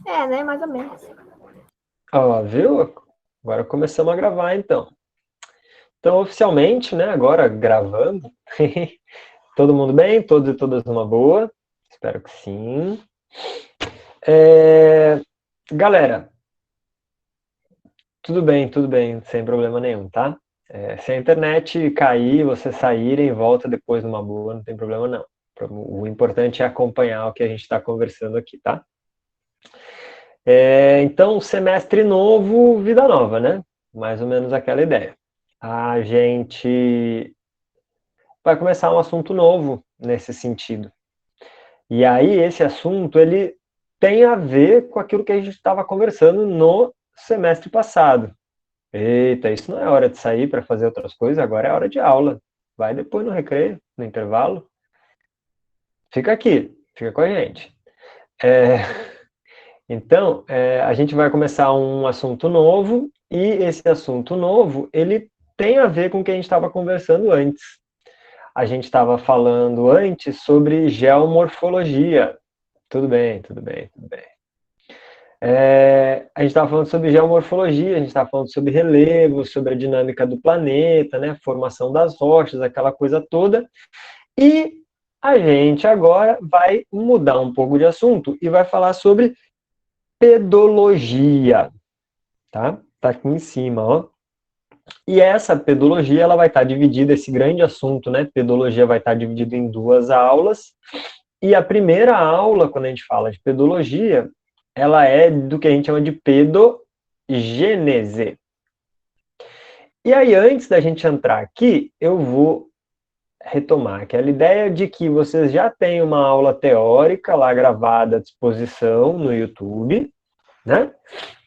É, né? Mais ou menos. Ó, viu? Agora começamos a gravar, então. Então, oficialmente, né, agora gravando. Todo mundo bem? Todos e todas numa boa? Espero que sim. Galera, tudo bem, sem problema nenhum, tá? Se a internet cair, vocês saírem, volta depois numa boa, não tem problema não. O importante é acompanhar o que a gente está conversando aqui, tá? Então, semestre novo, vida nova, né? Mais ou menos aquela ideia. A gente vai começar um assunto novo nesse sentido. E aí, esse assunto, ele tem a ver com aquilo que a gente estava conversando no semestre passado. Eita, isso não é hora de sair para fazer outras coisas, agora é hora de aula. Vai depois no recreio, no intervalo. Fica aqui, fica com a gente. É, Então, a gente vai começar um assunto novo, e esse assunto novo, ele tem a ver com o que a gente estava conversando antes. A gente estava falando antes sobre geomorfologia. Tudo bem, tudo bem, tudo bem. A gente estava falando sobre geomorfologia, a gente estava falando sobre relevo, sobre a dinâmica do planeta, né, formação das rochas, aquela coisa toda. E a gente agora vai mudar um pouco de assunto e vai falar sobre pedologia, tá? Tá aqui em cima, ó. E essa pedologia, ela vai estar dividida, esse grande assunto, né, pedologia vai estar dividido em duas aulas. E a primeira aula, quando a gente fala de pedologia, ela é do que a gente chama de pedogênese. E aí, antes da gente entrar aqui, eu vou retomar aquela ideia de que vocês já têm uma aula teórica lá gravada à disposição no YouTube, né?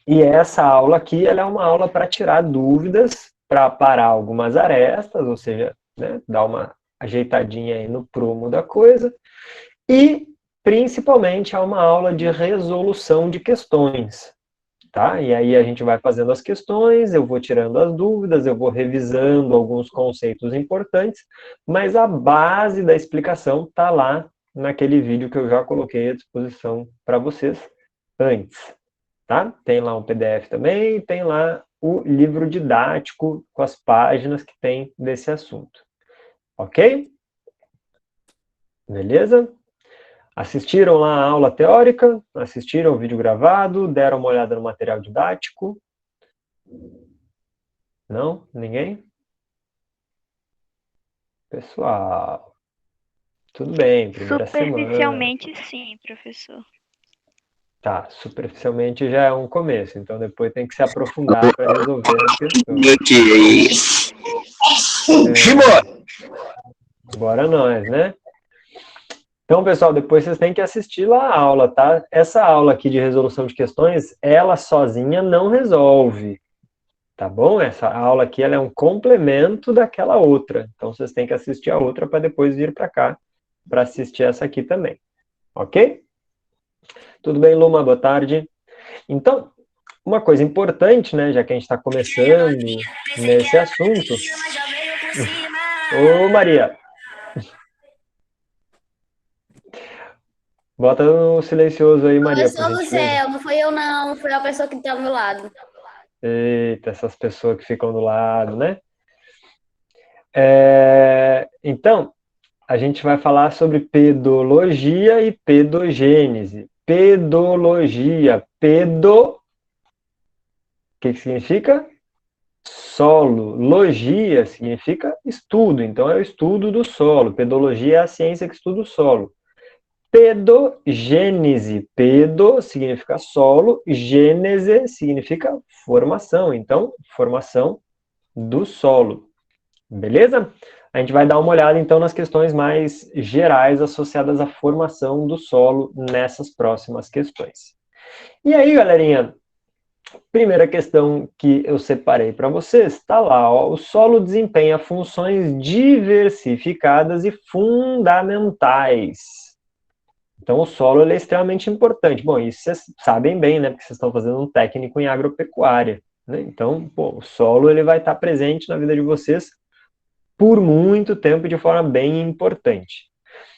E essa aula aqui, ela é uma aula para tirar dúvidas, para parar algumas arestas, ou seja, né, dar uma ajeitadinha aí no prumo da coisa. E, principalmente, é uma aula de resolução de questões, tá? E aí a gente vai fazendo as questões, eu vou tirando as dúvidas, eu vou revisando alguns conceitos importantes, mas a base da explicação está lá naquele vídeo que eu já coloquei à disposição para vocês antes, tá? Tem lá um PDF também, tem lá o livro didático com as páginas que tem desse assunto. Ok? Beleza? Assistiram lá a aula teórica? Assistiram o vídeo gravado? Deram uma olhada no material didático? Não? Ninguém? Pessoal, tudo bem, primeira semana. Superficialmente, sim, professor. Tá, superficialmente já é um começo, então depois tem que se aprofundar para resolver as questões. Bora nós, né? Então, pessoal, depois vocês têm que assistir lá a aula, tá? Essa aula aqui de resolução de questões, ela sozinha não resolve, tá bom? Essa aula aqui ela é um complemento daquela outra. Então, vocês têm que assistir a outra para depois vir para cá para assistir essa aqui também. Ok? Tudo bem, Luma? Boa tarde. Então, uma coisa importante, né, já que a gente está começando nesse assunto. Ô, Maria! Bota no silencioso aí, Maria, por Professor do gentileza. céu, não foi eu não, foi a pessoa que está ao meu lado. Eita, essas pessoas que ficam do lado, né? Então, a gente vai falar sobre pedologia e pedogênese. Pedologia. O que significa? Solo. Logia significa estudo. Então, é o estudo do solo. Pedologia é a ciência que estuda o solo. Pedogênese. Pedo significa solo. Gênese significa formação. Então, formação do solo. Beleza? A gente vai dar uma olhada, então, nas questões mais gerais associadas à formação do solo nessas próximas questões. E aí, galerinha, primeira questão que eu separei para vocês, está lá, ó, o solo desempenha funções diversificadas e fundamentais. Então, o solo ele é extremamente importante. Bom, isso vocês sabem bem, né, porque vocês estão fazendo um técnico em agropecuária, né? Então, pô, o solo ele vai estar presente na vida de vocês por muito tempo de forma bem importante.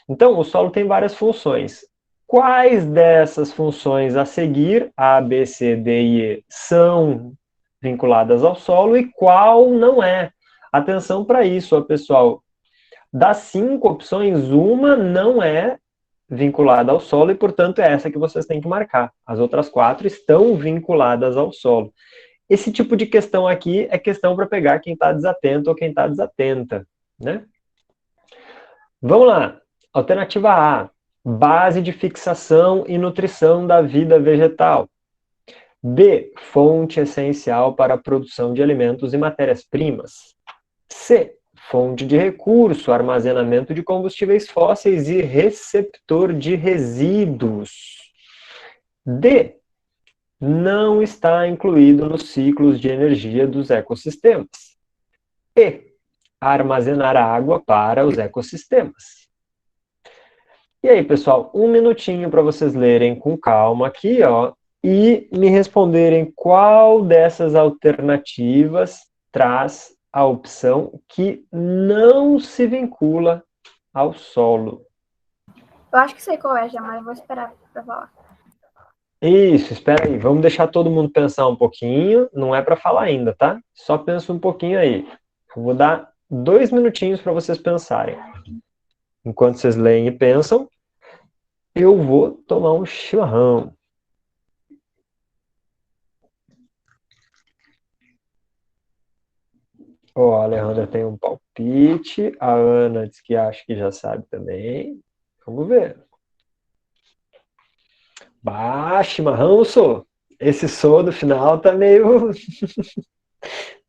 Então, o solo tem várias funções. quais dessas funções a seguir, A, B, C, D e E, são vinculadas ao solo e qual não é. Atenção para isso, pessoal. Das 5 opções, uma não é vinculada ao solo e, portanto, é essa que vocês têm que marcar. As outras 4 estão vinculadas ao solo. Esse tipo de questão aqui é questão para pegar quem está desatento ou quem está desatenta, né? Vamos lá. Alternativa A. Base de fixação e nutrição da vida vegetal. B. Fonte essencial para a produção de alimentos e matérias-primas. C. Fonte de recurso, armazenamento de combustíveis fósseis e receptor de resíduos. D. Não está incluído nos ciclos de energia dos ecossistemas. E. Armazenar água para os ecossistemas. E aí, pessoal, um minutinho para vocês lerem com calma aqui, ó, e me responderem qual dessas alternativas traz a opção que não se vincula ao solo. Eu acho que sei qual é já, mas vou esperar para falar. Isso, espera aí. Vamos deixar todo mundo pensar um pouquinho. Não é para falar ainda, tá? Só pensa um pouquinho aí. Eu vou dar 2 minutinhos para vocês pensarem. Enquanto vocês leem e pensam, eu vou tomar um chimarrão. Ó, a Alejandra tem um palpite. A Ana diz que acha que já sabe também. Vamos ver. Bah, chimarrão, sou. Esse sou do final tá meio...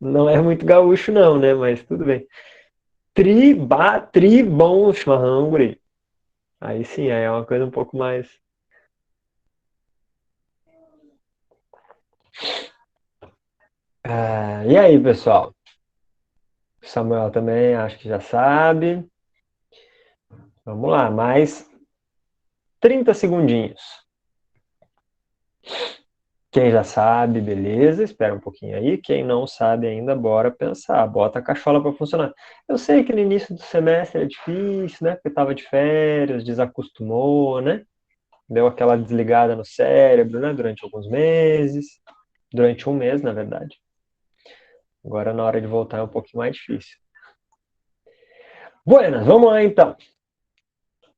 Não é muito gaúcho não, né? Mas tudo bem. Tri bom chimarrão, guri. Aí sim, aí é uma coisa um pouco mais... e aí, pessoal? Samuel também acho que já sabe. Vamos lá, mais 30 segundinhos. Quem já sabe, beleza, espera um pouquinho aí. Quem não sabe ainda, bora pensar. Bota a cachola para funcionar. Eu sei que no início do semestre é difícil, né? Porque estava de férias, desacostumou, né? Deu aquela desligada no cérebro, né? Durante alguns meses. Durante um mês, na verdade. Agora, na hora de voltar, é um pouquinho mais difícil. Buenas, vamos lá então.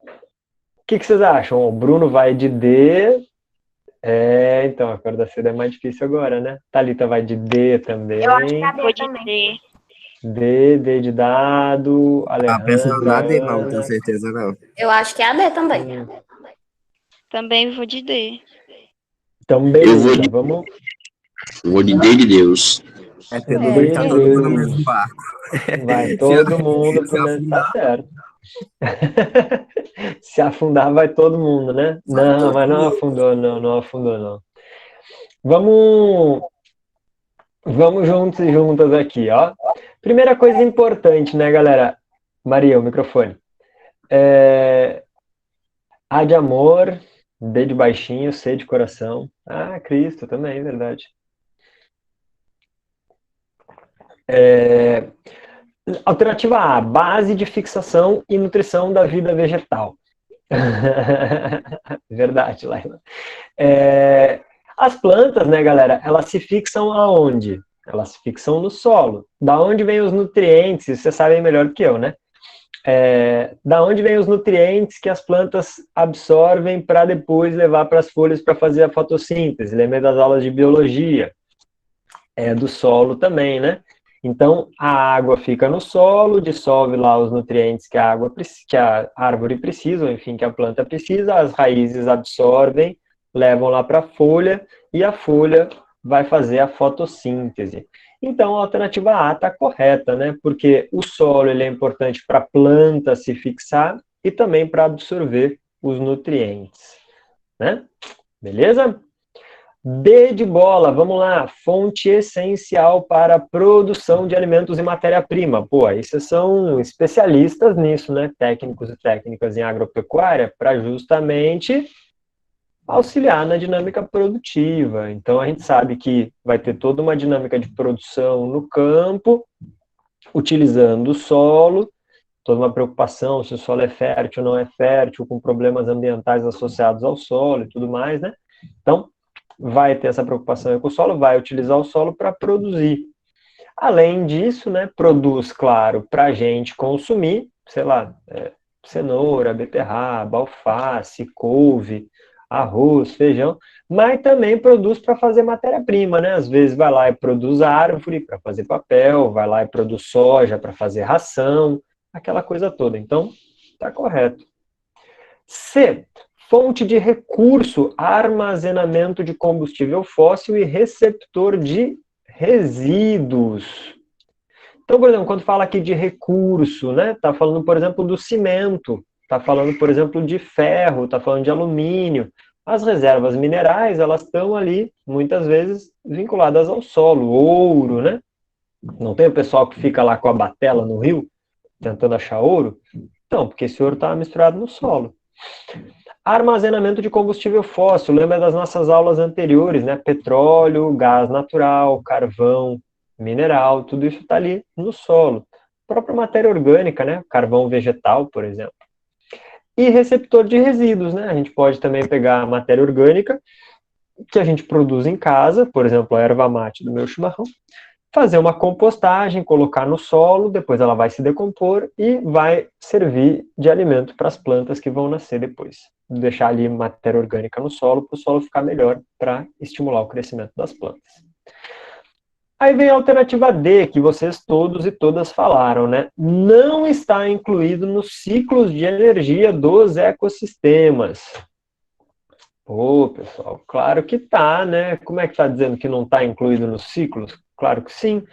O que vocês acham? O Bruno vai de D. Então, a cor da seda é mais difícil agora, né? Thalita vai de D também. Eu acho que é a D Vou de também. D. D de dado, Pensando na D, mas não Alejandra. tenho certeza não. Eu acho que é a D também. Também vou de D. Então, beleza, vamos... Eu vou de D de Deus. Pelo menos tá todo mundo no mesmo barco. Vai todo mundo pro mesmo... Tá certo. Se afundar, vai todo mundo, né? Não, mas não afundou, não afundou, não. Vamos juntos e juntas aqui, ó. Primeira coisa importante, né, galera? Maria, o microfone. A de amor, D de baixinho, C de coração. Ah, Cristo também, verdade. Alternativa A, base de fixação e nutrição da vida vegetal. Verdade, Laila. As plantas, né, galera, elas se fixam aonde? Elas se fixam no solo. Da onde vêm os nutrientes? Vocês sabem melhor do que eu, né? Da onde vêm os nutrientes que as plantas absorvem para depois levar para as folhas para fazer a fotossíntese? Lembra das aulas de biologia? Do solo também, né? Então, a água fica no solo, dissolve lá os nutrientes que a árvore precisa, enfim, que a planta precisa, as raízes absorvem, levam lá para a folha, e a folha vai fazer a fotossíntese. Então, a alternativa A está correta, né? Porque o solo ele é importante para a planta se fixar e também para absorver os nutrientes, né? Beleza? D de bola, vamos lá. Fonte essencial para a produção de alimentos e matéria-prima. Pô, aí vocês são especialistas nisso, né? Técnicos e técnicas em agropecuária, para justamente auxiliar na dinâmica produtiva. Então, a gente sabe que vai ter toda uma dinâmica de produção no campo, utilizando o solo, toda uma preocupação se o solo é fértil ou não é fértil, com problemas ambientais associados ao solo e tudo mais, né? Então, vai ter essa preocupação com o solo, vai utilizar o solo para produzir. Além disso, né, produz, claro, para a gente consumir, sei lá, cenoura, beterraba, alface, couve, arroz, feijão, mas também produz para fazer matéria-prima, né? Às vezes vai lá e produz árvore para fazer papel, vai lá e produz soja para fazer ração, aquela coisa toda. Então, está correto. C. Fonte de recurso, armazenamento de combustível fóssil e receptor de resíduos. Então, por exemplo, quando fala aqui de recurso, né? Está falando, por exemplo, do cimento, está falando, por exemplo, de ferro, está falando de alumínio. As reservas minerais, elas estão ali, muitas vezes, vinculadas ao solo. Ouro, né? Não tem o pessoal que fica lá com a batela no rio, tentando achar ouro? Não, porque esse ouro está misturado no solo. Armazenamento de combustível fóssil, lembra das nossas aulas anteriores, né? Petróleo, gás natural, carvão, mineral, tudo isso está ali no solo. A própria matéria orgânica, né? Carvão vegetal, por exemplo. E receptor de resíduos, né? A gente pode também pegar a matéria orgânica que a gente produz em casa, por exemplo, a erva mate do meu chimarrão, fazer uma compostagem, colocar no solo, depois ela vai se decompor e vai servir de alimento para as plantas que vão nascer depois. Deixar ali matéria orgânica no solo, para o solo ficar melhor, para estimular o crescimento das plantas. Aí vem a alternativa D, que vocês todos e todas falaram, né? Não está incluído nos ciclos de energia dos ecossistemas. Pô, pessoal, claro que tá, né? Como é que está dizendo que não está incluído nos ciclos? Claro que sim.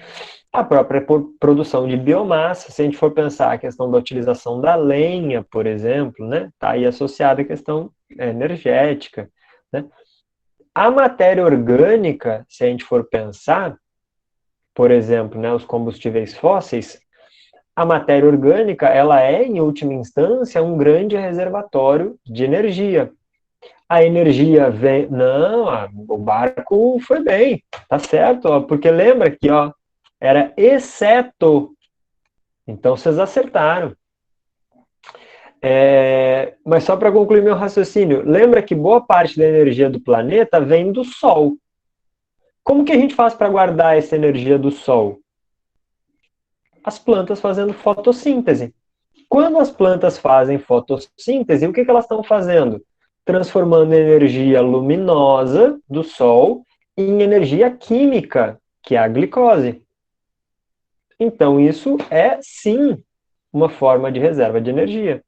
A própria produção de biomassa, se a gente for pensar a questão da utilização da lenha, por exemplo, né? Está aí associada à questão energética, né? A matéria orgânica, se a gente for pensar, por exemplo, né, os combustíveis fósseis, a matéria orgânica, ela é, em última instância, um grande reservatório de energia. A energia vem... Não, o barco foi bem, tá certo, ó, porque lembra que ó, era exceto. Então, vocês acertaram. Mas só para concluir meu raciocínio, lembra que boa parte da energia do planeta vem do Sol. Como que a gente faz para guardar essa energia do Sol? As plantas fazendo fotossíntese. Quando as plantas fazem fotossíntese, o que elas estão fazendo? Transformando energia luminosa do Sol em energia química, que é a glicose. Então, isso é, sim, uma forma de reserva de energia.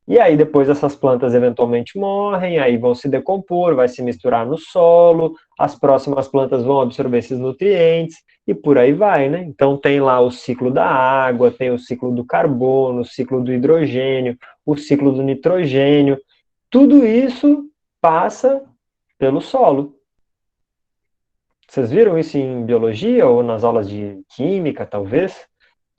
E aí, depois essas plantas eventualmente morrem, aí vão se decompor, vai se misturar no solo, as próximas plantas vão absorver esses nutrientes, e por aí vai, né? Então, tem lá o ciclo da água, tem o ciclo do carbono, o ciclo do hidrogênio, o ciclo do nitrogênio. Tudo isso passa pelo solo. Vocês viram isso em biologia ou nas aulas de química, talvez?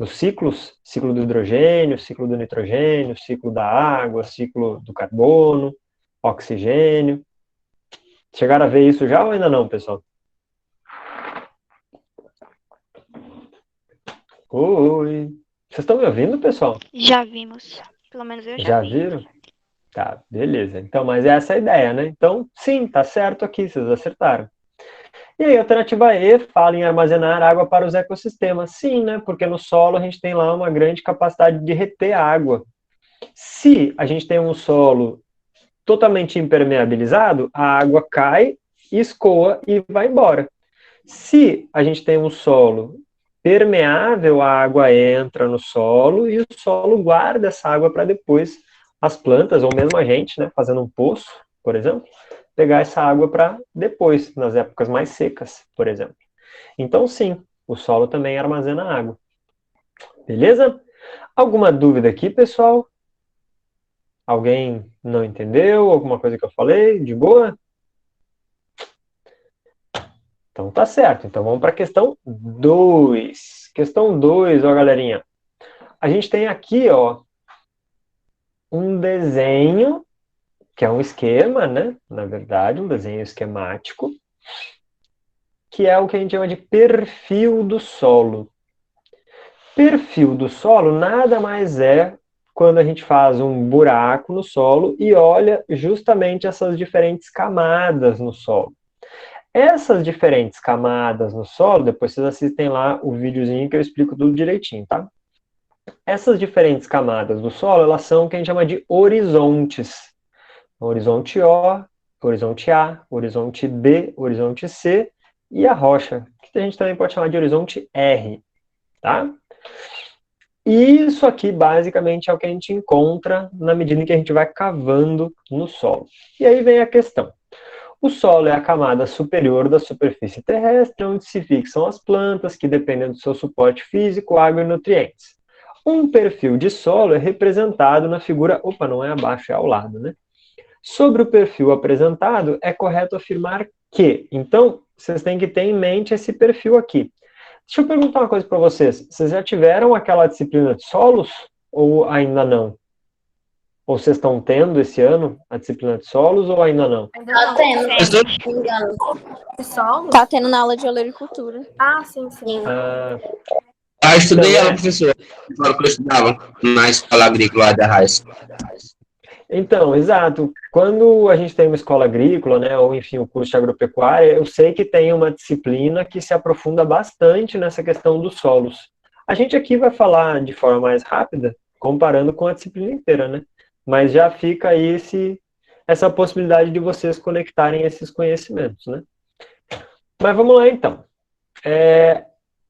Os ciclos, ciclo do hidrogênio, ciclo do nitrogênio, ciclo da água, ciclo do carbono, oxigênio. Chegaram a ver isso já ou ainda não, pessoal? Oi! Vocês estão me ouvindo, pessoal? Já vimos. Pelo menos eu Já vi. viram? Tá, beleza. Então, mas é essa a ideia, né? Então, sim, tá certo aqui, vocês acertaram. E aí, a alternativa E fala em armazenar água para os ecossistemas. Sim, né? Porque no solo a gente tem lá uma grande capacidade de reter água. Se a gente tem um solo totalmente impermeabilizado, a água cai, escoa e vai embora. Se a gente tem um solo permeável, a água entra no solo e o solo guarda essa água para depois as plantas, ou mesmo a gente, né, fazendo um poço, por exemplo, pegar essa água para depois, nas épocas mais secas, por exemplo. Então, sim, o solo também armazena água. Beleza? Alguma dúvida aqui, pessoal? Alguém não entendeu? Alguma coisa que eu falei? De boa? Então tá certo. Então vamos para a questão 2. Questão 2, ó, galerinha. A gente tem aqui, ó, um desenho, que é um esquema, né? Na verdade, um desenho esquemático, que é o que a gente chama de perfil do solo. Perfil do solo nada mais é quando a gente faz um buraco no solo e olha justamente essas diferentes camadas no solo. Essas diferentes camadas no solo, depois vocês assistem lá o videozinho que eu explico tudo direitinho, tá? Essas diferentes camadas do solo, elas são o que a gente chama de horizontes. Horizonte O, horizonte A, horizonte B, horizonte C e a rocha, que a gente também pode chamar de horizonte R, tá? E isso aqui, basicamente, é o que a gente encontra na medida em que a gente vai cavando no solo. E aí vem a questão. O solo é a camada superior da superfície terrestre, onde se fixam as plantas que dependem do seu suporte físico, água e nutrientes. Um perfil de solo é representado na figura... Opa, não é abaixo, é ao lado, né? Sobre o perfil apresentado, é correto afirmar que... Então, vocês têm que ter em mente esse perfil aqui. Deixa eu perguntar uma coisa para vocês. Vocês já tiveram aquela disciplina de solos ou ainda não? Ou vocês estão tendo esse ano a disciplina de solos ou ainda não? Ainda Tá não. tendo, Mas não- se não me engano. De solo? Tá tendo na aula de olericultura. Ah, sim, sim. Eu estudei Então, ela, professor. Fala que eu estudava na escola agrícola da Raiz. Então, exato. Quando a gente tem uma escola agrícola, né, ou enfim, o curso de agropecuária, eu sei que tem uma disciplina que se aprofunda bastante nessa questão dos solos. A gente aqui vai falar de forma mais rápida, comparando com a disciplina inteira, né? Mas já fica aí essa possibilidade de vocês conectarem esses conhecimentos, né? Mas vamos lá, então.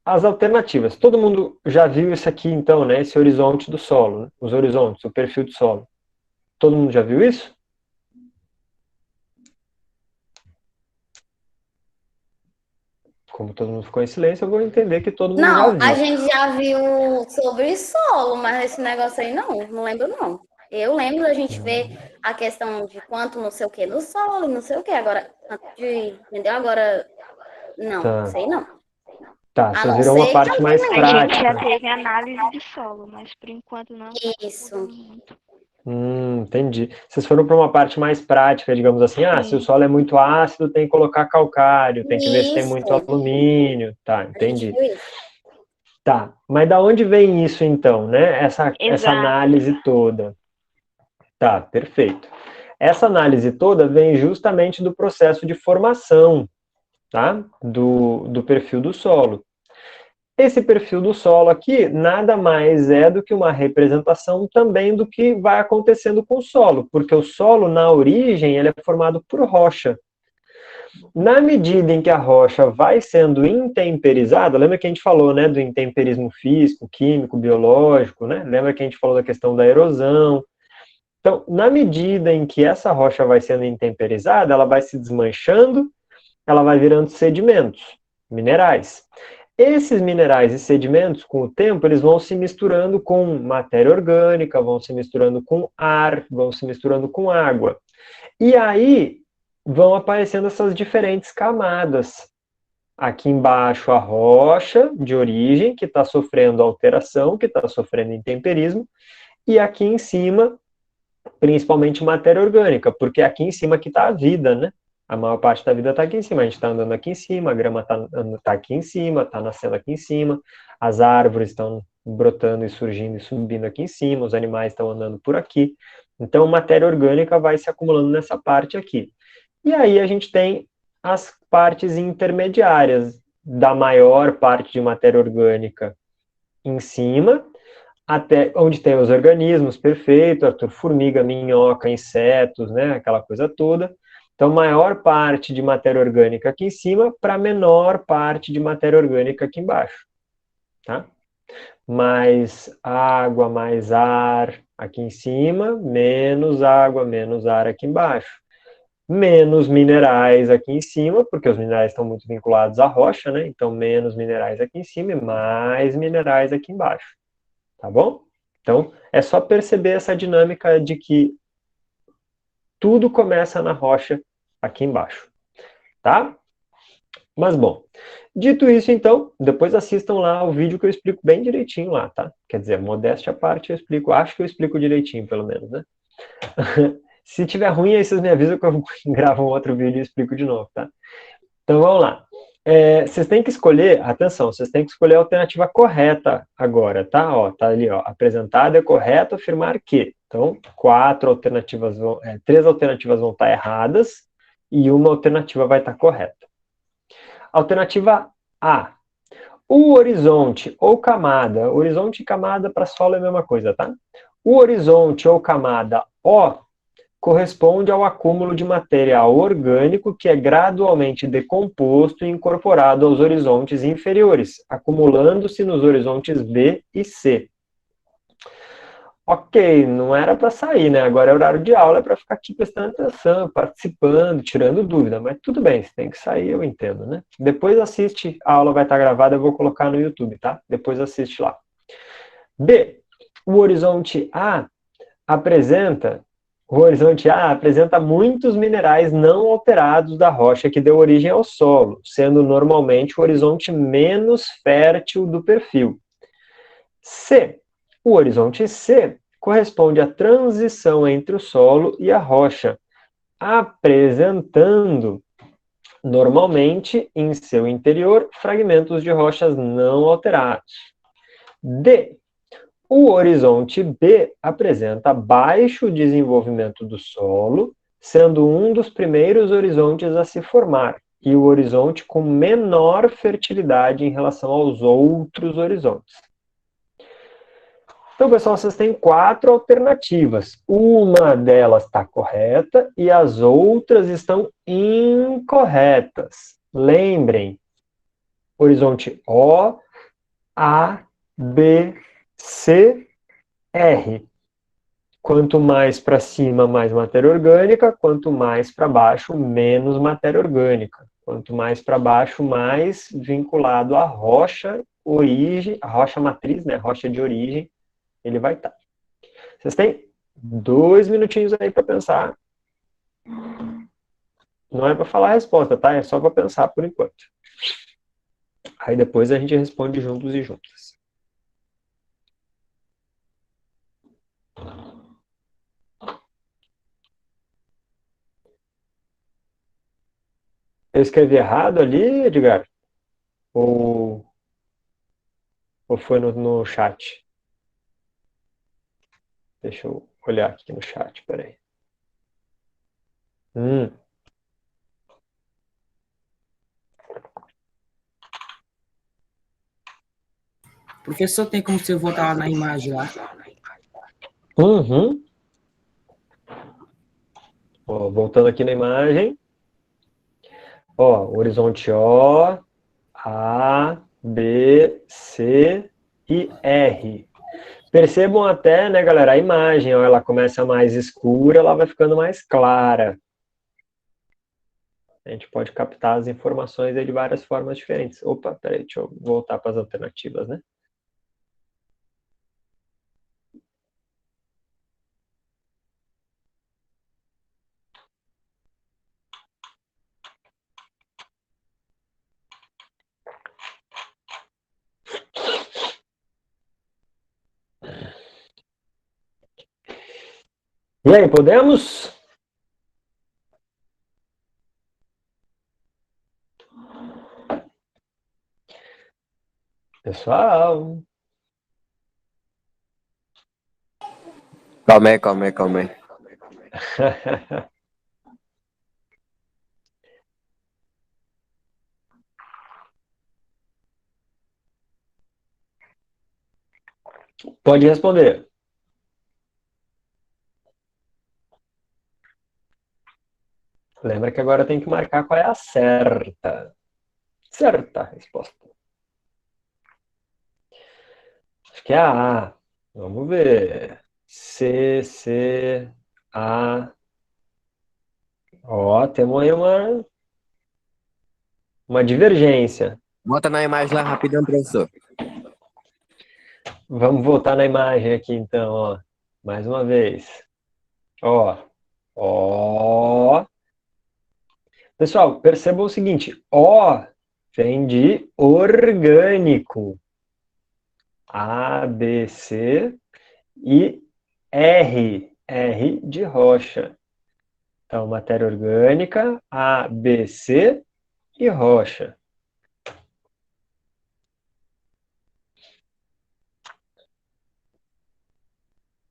As alternativas. Todo mundo já viu isso aqui, então, né? Esse horizonte do solo, né? Os horizontes, o perfil do solo. Todo mundo já viu isso? Como todo mundo ficou em silêncio, eu vou entender que todo mundo já Não, viu. a gente já viu sobre solo, mas esse negócio aí não lembro não. Eu lembro da gente ver a questão de quanto não sei o que no solo e não sei o que. Agora, entendeu? Agora, não, Tá. sei não. Tá, A vocês não viram uma ser parte que mais A gente já prática. teve análise de solo, mas por enquanto não. Isso. Entendi. Vocês foram para uma parte mais prática, digamos assim. Se o Sim. solo é muito ácido, tem que colocar calcário, tem que ver se tem Isso. muito alumínio. Tá, A gente entendi. viu isso. Tá, mas da onde vem isso então, né? Essa Exato. análise toda. Tá, perfeito. Essa análise toda vem justamente do processo de formação, tá? Do perfil do solo. Esse perfil do solo aqui nada mais é do que uma representação também do que vai acontecendo com o solo, porque o solo, na origem, ele é formado por rocha. Na medida em que a rocha vai sendo intemperizada, lembra que a gente falou, né, do intemperismo físico, químico, biológico, né? Lembra que a gente falou da questão da erosão? Então, na medida em que essa rocha vai sendo intemperizada, ela vai se desmanchando, ela vai virando sedimentos, minerais. Esses minerais e sedimentos, com o tempo, eles vão se misturando com matéria orgânica, vão se misturando com ar, vão se misturando com água. E aí vão aparecendo essas diferentes camadas. Aqui embaixo a rocha de origem, que está sofrendo alteração, que está sofrendo intemperismo, e aqui em cima, principalmente matéria orgânica, porque aqui em cima que está a vida, né? A maior parte da vida está aqui em cima, a gente está andando aqui em cima, a grama está aqui em cima, está nascendo aqui em cima, as árvores estão brotando e surgindo e subindo aqui em cima, os animais estão andando por aqui. Então, matéria orgânica vai se acumulando nessa parte aqui. E aí a gente tem as partes intermediárias da maior parte de matéria orgânica em cima, até onde tem os organismos, perfeito, Arthur, formiga, minhoca, insetos, né, aquela coisa toda. Então, maior parte de matéria orgânica aqui em cima para menor parte de matéria orgânica aqui embaixo. Tá? Mais água, mais ar aqui em cima, menos água, menos ar aqui embaixo. Menos minerais aqui em cima, porque os minerais estão muito vinculados à rocha, né? Então, menos minerais aqui em cima e mais minerais aqui embaixo. Tá bom? Então, é só perceber essa dinâmica de que tudo começa na rocha aqui embaixo, tá? Mas, bom, dito isso, então, depois assistam lá o vídeo que eu explico bem direitinho lá, tá? Quer dizer, modéstia à parte, eu explico, acho que eu explico direitinho, pelo menos, né? Se tiver ruim, aí vocês me avisam que eu gravo um outro vídeo e explico de novo, tá? Então, vamos lá. Vocês têm que escolher, atenção, vocês têm que escolher a alternativa correta agora, tá? Ó, tá ali, ó, apresentado é correto afirmar que. Então, 3 alternativas vão estar erradas e uma alternativa vai estar correta. Alternativa A. O horizonte ou camada, horizonte e camada para solo é a mesma coisa, tá? O horizonte ou camada O corresponde ao acúmulo de material orgânico que é gradualmente decomposto e incorporado aos horizontes inferiores, acumulando-se nos horizontes B e C. Ok, não era para sair, né? Agora é horário de aula, é para ficar aqui prestando atenção, participando, tirando dúvida, mas tudo bem, se tem que sair, eu entendo, né? Depois assiste, a aula vai estar gravada, eu vou colocar no YouTube, tá? Depois assiste lá. B, o horizonte A apresenta muitos minerais não alterados da rocha que deu origem ao solo, sendo normalmente o horizonte menos fértil do perfil. C. O horizonte C corresponde à transição entre o solo e a rocha, apresentando normalmente em seu interior fragmentos de rochas não alterados. D. O horizonte B apresenta baixo desenvolvimento do solo, sendo um dos primeiros horizontes a se formar, e o horizonte com menor fertilidade em relação aos outros horizontes. Então, pessoal, vocês têm 4 alternativas. Uma delas está correta e as outras estão incorretas. Lembrem, horizonte O, A, B, C, R. Quanto mais para cima, mais matéria orgânica. Quanto mais para baixo, menos matéria orgânica. Quanto mais para baixo, mais vinculado à rocha origem, a rocha matriz, né, rocha de origem, ele vai estar. Vocês têm 2 minutinhos aí para pensar. Não é para falar a resposta, tá? É só para pensar por enquanto. Aí depois a gente responde juntos e juntas. Eu escrevi errado ali, Edgar? Ou foi no chat? Deixa eu olhar aqui no chat, peraí. Professor, tem como você voltar lá na imagem lá? Uhum. Ó, voltando aqui na imagem. Ó, horizonte O, A, B, C e R. Percebam até, né, galera, a imagem, ó, ela começa mais escura, ela vai ficando mais clara. A gente pode captar as informações aí de várias formas diferentes. Opa, peraí, deixa eu voltar para as alternativas, né? E aí, podemos? Pessoal. Calma aí. Pode responder. Lembra que agora tem que marcar qual é a certa. Certa resposta. Acho que é a A. Vamos ver. C, A. Ó, temos aí uma divergência. Bota na imagem lá rapidão, professor. Vamos voltar na imagem aqui, então, ó. Mais uma vez. Ó. Pessoal, percebam o seguinte. O vem de orgânico. A, B, C e R. R de rocha. Então, matéria orgânica, A, B, C e rocha.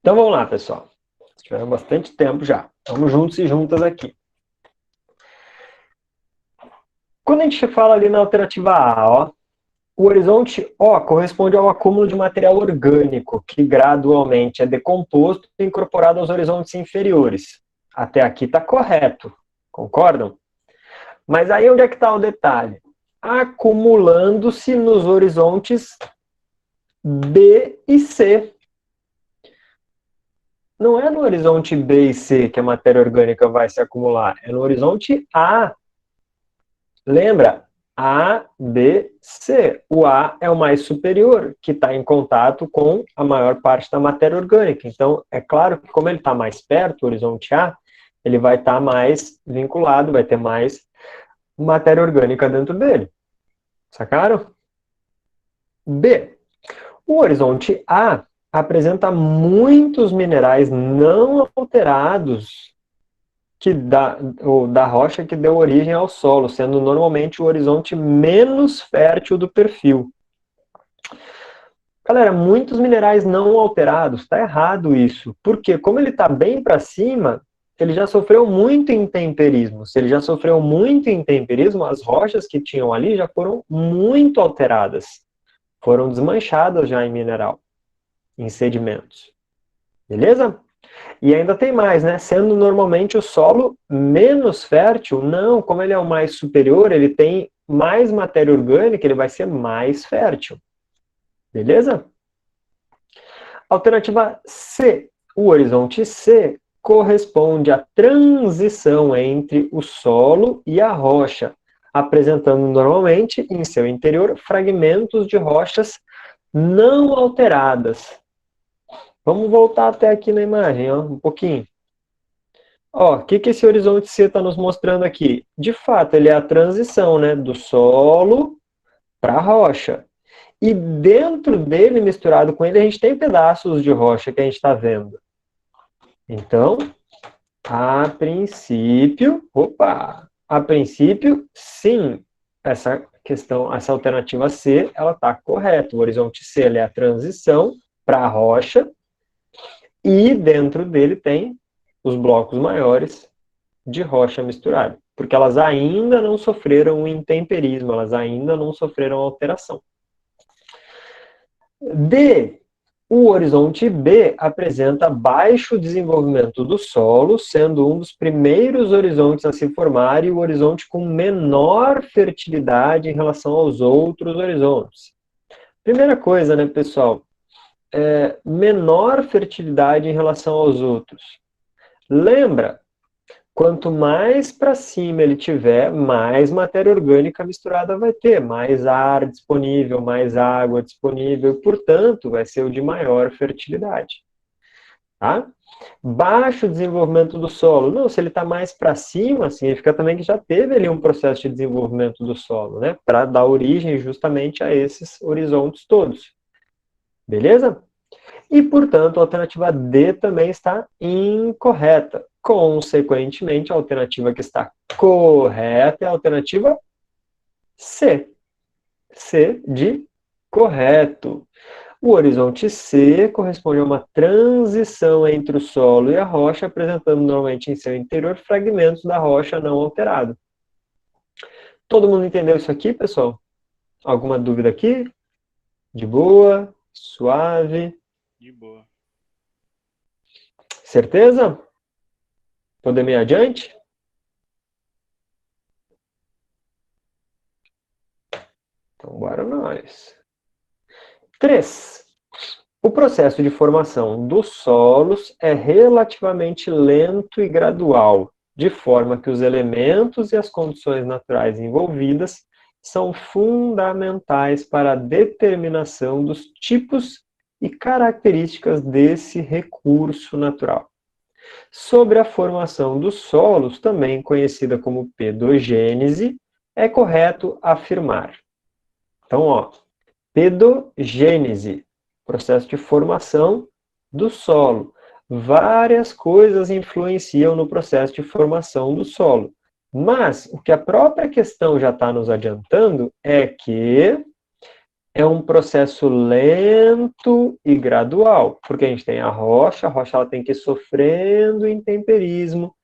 Então vamos lá, pessoal. Tivemos bastante tempo já. Vamos juntos e juntas aqui. Quando a gente fala ali na alternativa A, ó, o horizonte O corresponde ao acúmulo de material orgânico, que gradualmente é decomposto e incorporado aos horizontes inferiores. Até aqui está correto, concordam? Mas aí onde é que está o detalhe? Acumulando-se nos horizontes B e C. Não é no horizonte B e C que a matéria orgânica vai se acumular, é no horizonte A. Lembra? A, B, C. O A é o mais superior, que está em contato com a maior parte da matéria orgânica. Então, é claro que como ele está mais perto, o horizonte A, ele vai estar mais vinculado, vai ter mais matéria orgânica dentro dele. Sacaram? B. O horizonte A apresenta muitos minerais não alterados da rocha que deu origem ao solo, sendo normalmente o horizonte menos fértil do perfil. Galera, muitos minerais não alterados, está errado isso. Porque como ele está bem para cima, ele já sofreu muito intemperismo. Se ele já sofreu muito intemperismo, as rochas que tinham ali já foram muito alteradas. Foram desmanchadas já em mineral, em sedimentos. Beleza? E ainda tem mais, né? Sendo normalmente o solo menos fértil, não, como ele é o mais superior, ele tem mais matéria orgânica, ele vai ser mais fértil. Beleza? Alternativa C. O horizonte C corresponde à transição entre o solo e a rocha, apresentando normalmente em seu interior fragmentos de rochas não alteradas. Vamos voltar até aqui na imagem, ó, um pouquinho. Ó, o que esse horizonte C está nos mostrando aqui? De fato, ele é a transição, né, do solo para a rocha. E dentro dele, misturado com ele, a gente tem pedaços de rocha que a gente está vendo. Então, a princípio, sim, essa alternativa C, ela está correta. O horizonte C ele é a transição para a rocha. E dentro dele tem os blocos maiores de rocha misturada. Porque elas ainda não sofreram um intemperismo, elas ainda não sofreram alteração. D. O horizonte B apresenta baixo desenvolvimento do solo, sendo um dos primeiros horizontes a se formar e o horizonte com menor fertilidade em relação aos outros horizontes. Primeira coisa, né, pessoal? Menor fertilidade em relação aos outros. Lembra, quanto mais para cima ele tiver, mais matéria orgânica misturada vai ter, mais ar disponível, mais água disponível, e, portanto, vai ser o de maior fertilidade. Tá? Baixo desenvolvimento do solo. Não, se ele está mais para cima, significa também que já teve ali um processo de desenvolvimento do solo, né? Para dar origem justamente a esses horizontes todos. Beleza? E, portanto, a alternativa D também está incorreta. Consequentemente, a alternativa que está correta é a alternativa C. C de correto. O horizonte C corresponde a uma transição entre o solo e a rocha, apresentando normalmente em seu interior fragmentos da rocha não alterado. Todo mundo entendeu isso aqui, pessoal? Alguma dúvida aqui? De boa? Suave? De boa. Certeza? Podemos ir adiante? Então, bora nós. 3. O processo de formação dos solos é relativamente lento e gradual, de forma que os elementos e as condições naturais envolvidas são fundamentais para a determinação dos tipos e características desse recurso natural. Sobre a formação dos solos, também conhecida como pedogênese, é correto afirmar. Então, ó, pedogênese, processo de formação do solo. Várias coisas influenciam no processo de formação do solo. Mas o que a própria questão já está nos adiantando é que é um processo lento e gradual, porque a gente tem a rocha ela tem que ir sofrendo intemperismo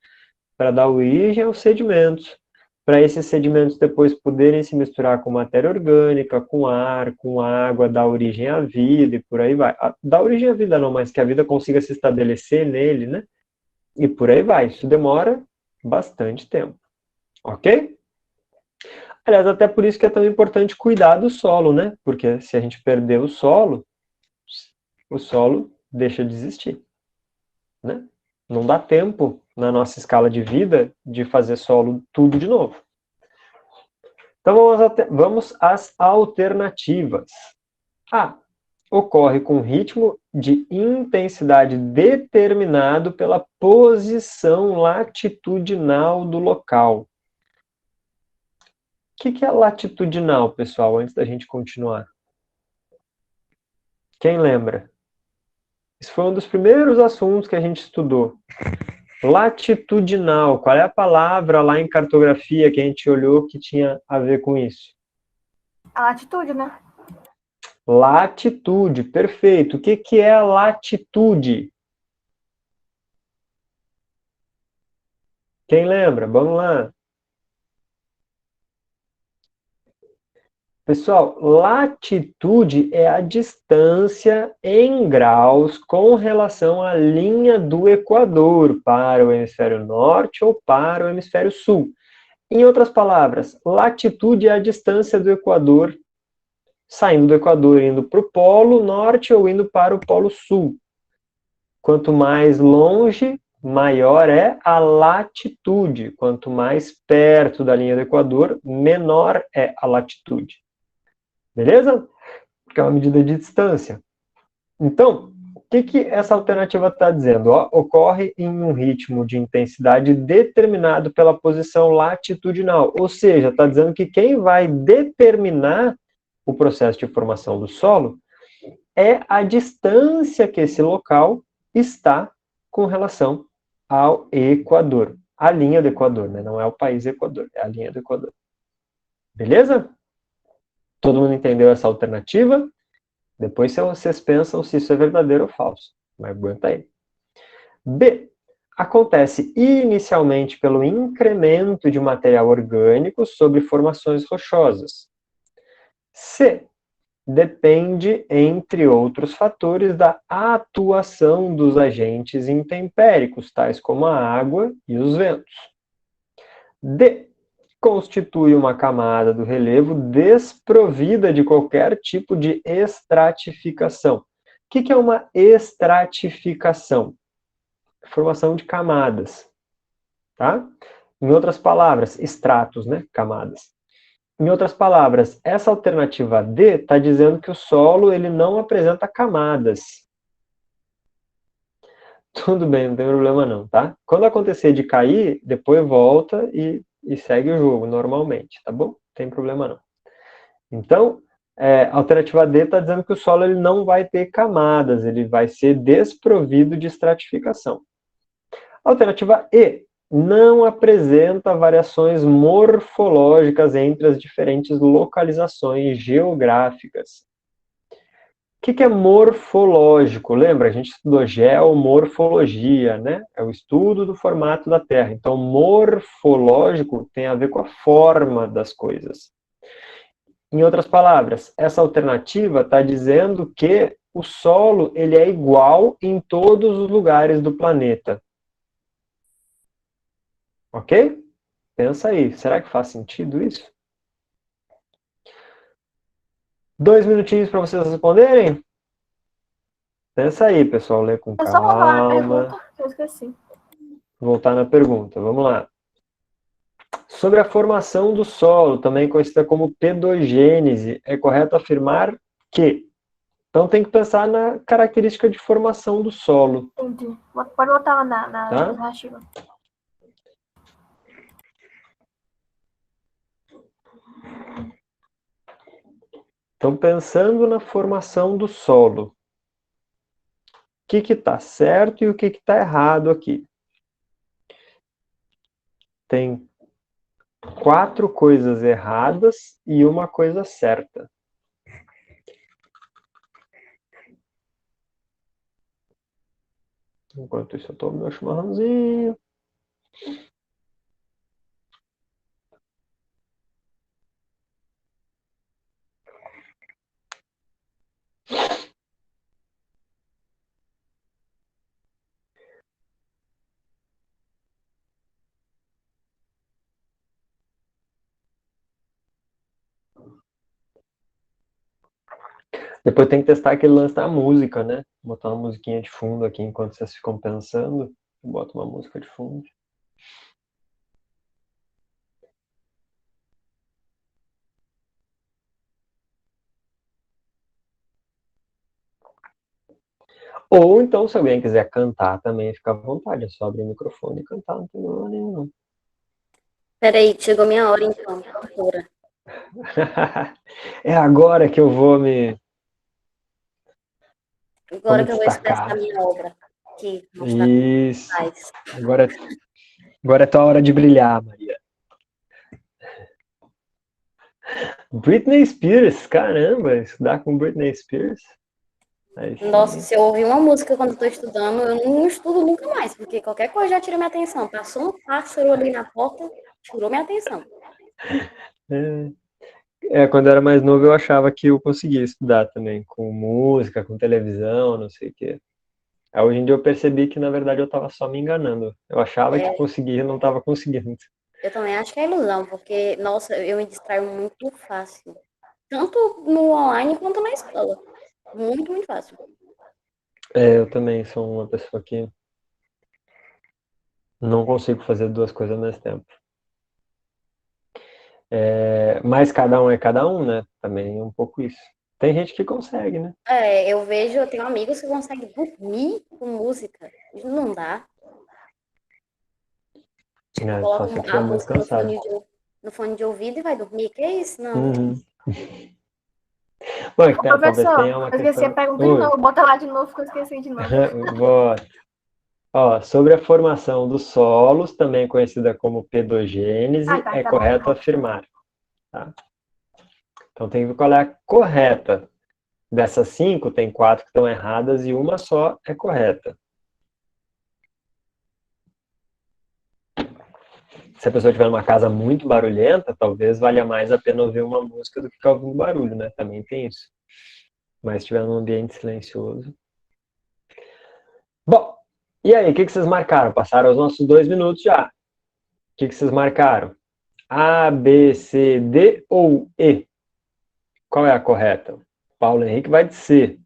para dar origem aos sedimentos, para esses sedimentos depois poderem se misturar com matéria orgânica, com ar, com água, dar origem à vida e por aí vai. Dar origem à vida não, mas que a vida consiga se estabelecer nele, né? E por aí vai. Isso demora bastante tempo. Ok? Aliás, até por isso que é tão importante cuidar do solo, né? Porque se a gente perder o solo deixa de existir, né? Não dá tempo, na nossa escala de vida, de fazer solo tudo de novo. Então, vamos às alternativas. A. Ocorre com ritmo de intensidade determinado pela posição latitudinal do local. O que é latitudinal, pessoal, antes da gente continuar? Quem lembra? Esse foi um dos primeiros assuntos que a gente estudou. Latitudinal, qual é a palavra lá em cartografia que a gente olhou que tinha a ver com isso? A latitude, né? Latitude, perfeito. O que é a latitude? Quem lembra? Vamos lá. Pessoal, latitude é a distância em graus com relação à linha do Equador para o hemisfério norte ou para o hemisfério sul. Em outras palavras, latitude é a distância do Equador, saindo do Equador, indo para o polo norte ou indo para o polo sul. Quanto mais longe, maior é a latitude. Quanto mais perto da linha do Equador, menor é a latitude. Beleza? Porque é uma medida de distância. Então, o que essa alternativa está dizendo? Ocorre em um ritmo de intensidade determinado pela posição latitudinal. Ou seja, está dizendo que quem vai determinar o processo de formação do solo é a distância que esse local está com relação ao Equador. A linha do Equador, né? Não é o país Equador, é a linha do Equador. Beleza? Todo mundo entendeu essa alternativa? Depois vocês pensam se isso é verdadeiro ou falso. Mas aguenta aí. B. Acontece inicialmente pelo incremento de material orgânico sobre formações rochosas. C. Depende, entre outros fatores, da atuação dos agentes intempéricos, tais como a água e os ventos. D. Constitui uma camada do relevo desprovida de qualquer tipo de estratificação. O que é uma estratificação? Formação de camadas. Tá? Em outras palavras, estratos, né? Camadas. Em outras palavras, essa alternativa D está dizendo que o solo ele não apresenta camadas. Tudo bem, não tem problema não, tá? Quando acontecer de cair, depois volta e segue o jogo normalmente, tá bom? Não tem problema não. Então, a alternativa D está dizendo que o solo ele não vai ter camadas, ele vai ser desprovido de estratificação. Alternativa E, não apresenta variações morfológicas entre as diferentes localizações geográficas. O que é morfológico? Lembra, a gente estudou geomorfologia, né? É o estudo do formato da Terra. Então, morfológico tem a ver com a forma das coisas. Em outras palavras, essa alternativa está dizendo que o solo ele é igual em todos os lugares do planeta. Ok? Pensa aí, será que faz sentido isso? 2 minutinhos para vocês responderem? Pensa aí, pessoal, lê com Eu só vou voltar na calma. pergunta, que eu esqueci. Voltar na pergunta, vamos lá. Sobre a formação do solo, também conhecida como pedogênese, é correto afirmar que... Então tem que pensar na característica de formação do solo. Entendi. Pode botar lá na Tá? alternativa. Então, pensando na formação do solo, o que está certo e o que está errado aqui? Tem 4 coisas erradas e uma coisa certa. Enquanto isso eu tomo meu chimarrãozinho. Depois tem que testar aquele lance da música, né? Botar uma musiquinha de fundo aqui enquanto vocês ficam pensando. Bota uma música de fundo. Ou então, se alguém quiser cantar também, fica à vontade. É só abrir o microfone e cantar, não tem problema nenhum. Peraí, chegou minha hora então, cantora. É agora que eu vou me... Agora Vamos que eu vou destacar. expressar minha obra. Aqui, mostrar Isso. faz. Agora é tua hora de brilhar, Maria. Britney Spears, caramba, estudar com Britney Spears. Aí sim. Nossa, se eu ouvir uma música quando eu tô estudando, eu não estudo nunca mais, porque qualquer coisa já tira minha atenção. Passou um pássaro ali na porta, tirou minha atenção. Quando eu era mais novo eu achava que eu conseguia estudar também, com música, com televisão, não sei o quê. Aí hoje em dia eu percebi que na verdade eu estava só me enganando. Eu achava que conseguia e não estava conseguindo. Eu também acho que é ilusão, porque, nossa, eu me distraio muito fácil. Tanto no online quanto na escola. Muito, muito fácil. Eu também sou uma pessoa que não consigo fazer duas coisas ao mesmo tempo. Mas cada um é cada um, né? Também é um pouco isso. Tem gente que consegue, né? Eu tenho amigos que conseguem dormir com música. Não dá. Só se Coloca tiver a muito música cansado. no fone de ouvido e vai dormir. Que isso? Não. Bom, Ô, talvez professor, tenha uma eu esqueci a questão... pergunta de novo. Bota lá de novo, que eu esqueci de novo. Bota. Ó, sobre a formação dos solos, também conhecida como pedogênese, tá correto bom. afirmar. Tá? Então tem que ver qual é a correta. Dessas 5, tem 4 que estão erradas e uma só é correta. Se a pessoa estiver numa casa muito barulhenta, talvez valha mais a pena ouvir uma música do que ficar ouvindo barulho, né? Também tem isso. Mas se estiver num ambiente silencioso... Bom, e aí, o que vocês marcaram? Passaram os nossos 2 minutos já. O que vocês marcaram? A, B, C, D ou E? Qual é a correta? Paulo Henrique vai de C.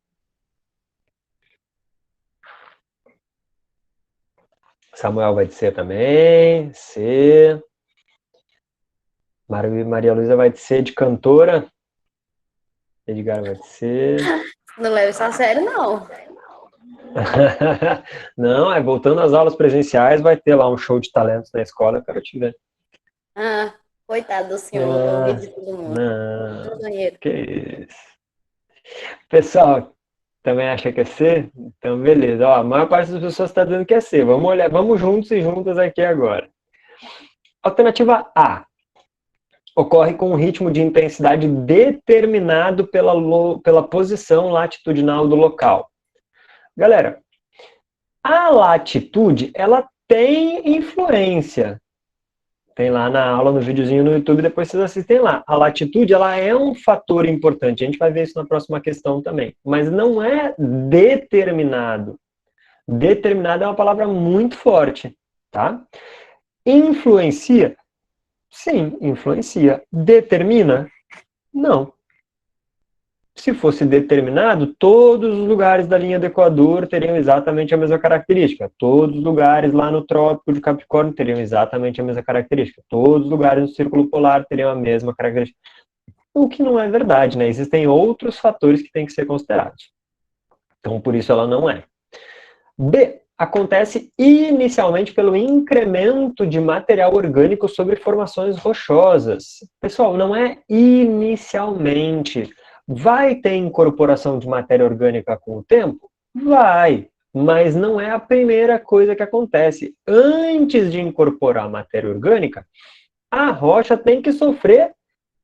Samuel vai de C também. C. Maria Luísa vai de C de cantora. Edgar vai de C. Não leva isso a sério, não. Não, voltando às aulas presenciais, vai ter lá um show de talentos na escola, eu quero te ver. Coitado do senhor, não ouvi de todo mundo. Não, banheiro. que isso. Pessoal, também acha que é C? Então, beleza. Ó, a maior parte das pessoas está dizendo que é C. Vamos olhar, vamos juntos e juntas aqui agora. Alternativa A. Ocorre com um ritmo de intensidade determinado pela posição latitudinal do local. Galera, a latitude, ela tem influência. Tem lá na aula, no videozinho no YouTube, depois vocês assistem lá. A latitude, ela é um fator importante. A gente vai ver isso na próxima questão também. Mas não é determinado. Determinado é uma palavra muito forte, tá? Influencia? Sim, influencia. Determina? Não. Se fosse determinado, todos os lugares da linha do Equador teriam exatamente a mesma característica. Todos os lugares lá no Trópico de Capricórnio teriam exatamente a mesma característica. Todos os lugares no Círculo Polar teriam a mesma característica. O que não é verdade, né? Existem outros fatores que têm que ser considerados. Então, por isso ela não é. B. Acontece inicialmente pelo incremento de material orgânico sobre formações rochosas. Pessoal, não é inicialmente. Vai ter incorporação de matéria orgânica com o tempo? Vai, mas não é a primeira coisa que acontece. Antes de incorporar matéria orgânica, a rocha tem que sofrer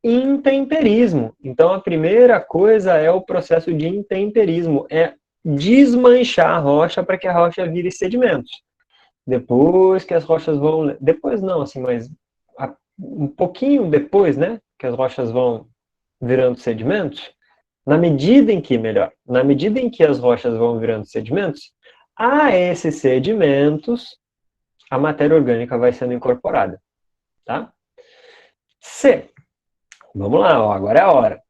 intemperismo. Então, a primeira coisa é o processo de intemperismo, é desmanchar a rocha para que a rocha vire sedimentos. Depois que as rochas vão... Depois não, assim, mas um pouquinho depois, né? Que as rochas vão virando sedimentos, na medida em que as rochas vão virando sedimentos, a esses sedimentos, a matéria orgânica vai sendo incorporada. Tá? C. Vamos lá, ó, agora é a hora.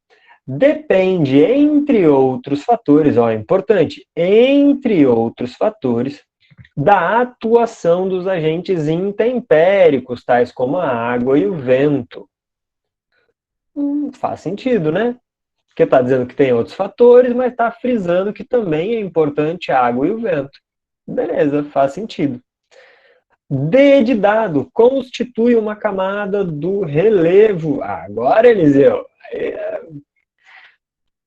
Depende, entre outros fatores, ó, é importante, entre outros fatores, da atuação dos agentes intempéricos, tais como a água e o vento. Faz sentido, né? Porque está dizendo que tem outros fatores, mas está frisando que também é importante a água e o vento. Beleza, faz sentido. D de dado, constitui uma camada do relevo. Agora, Eliseu.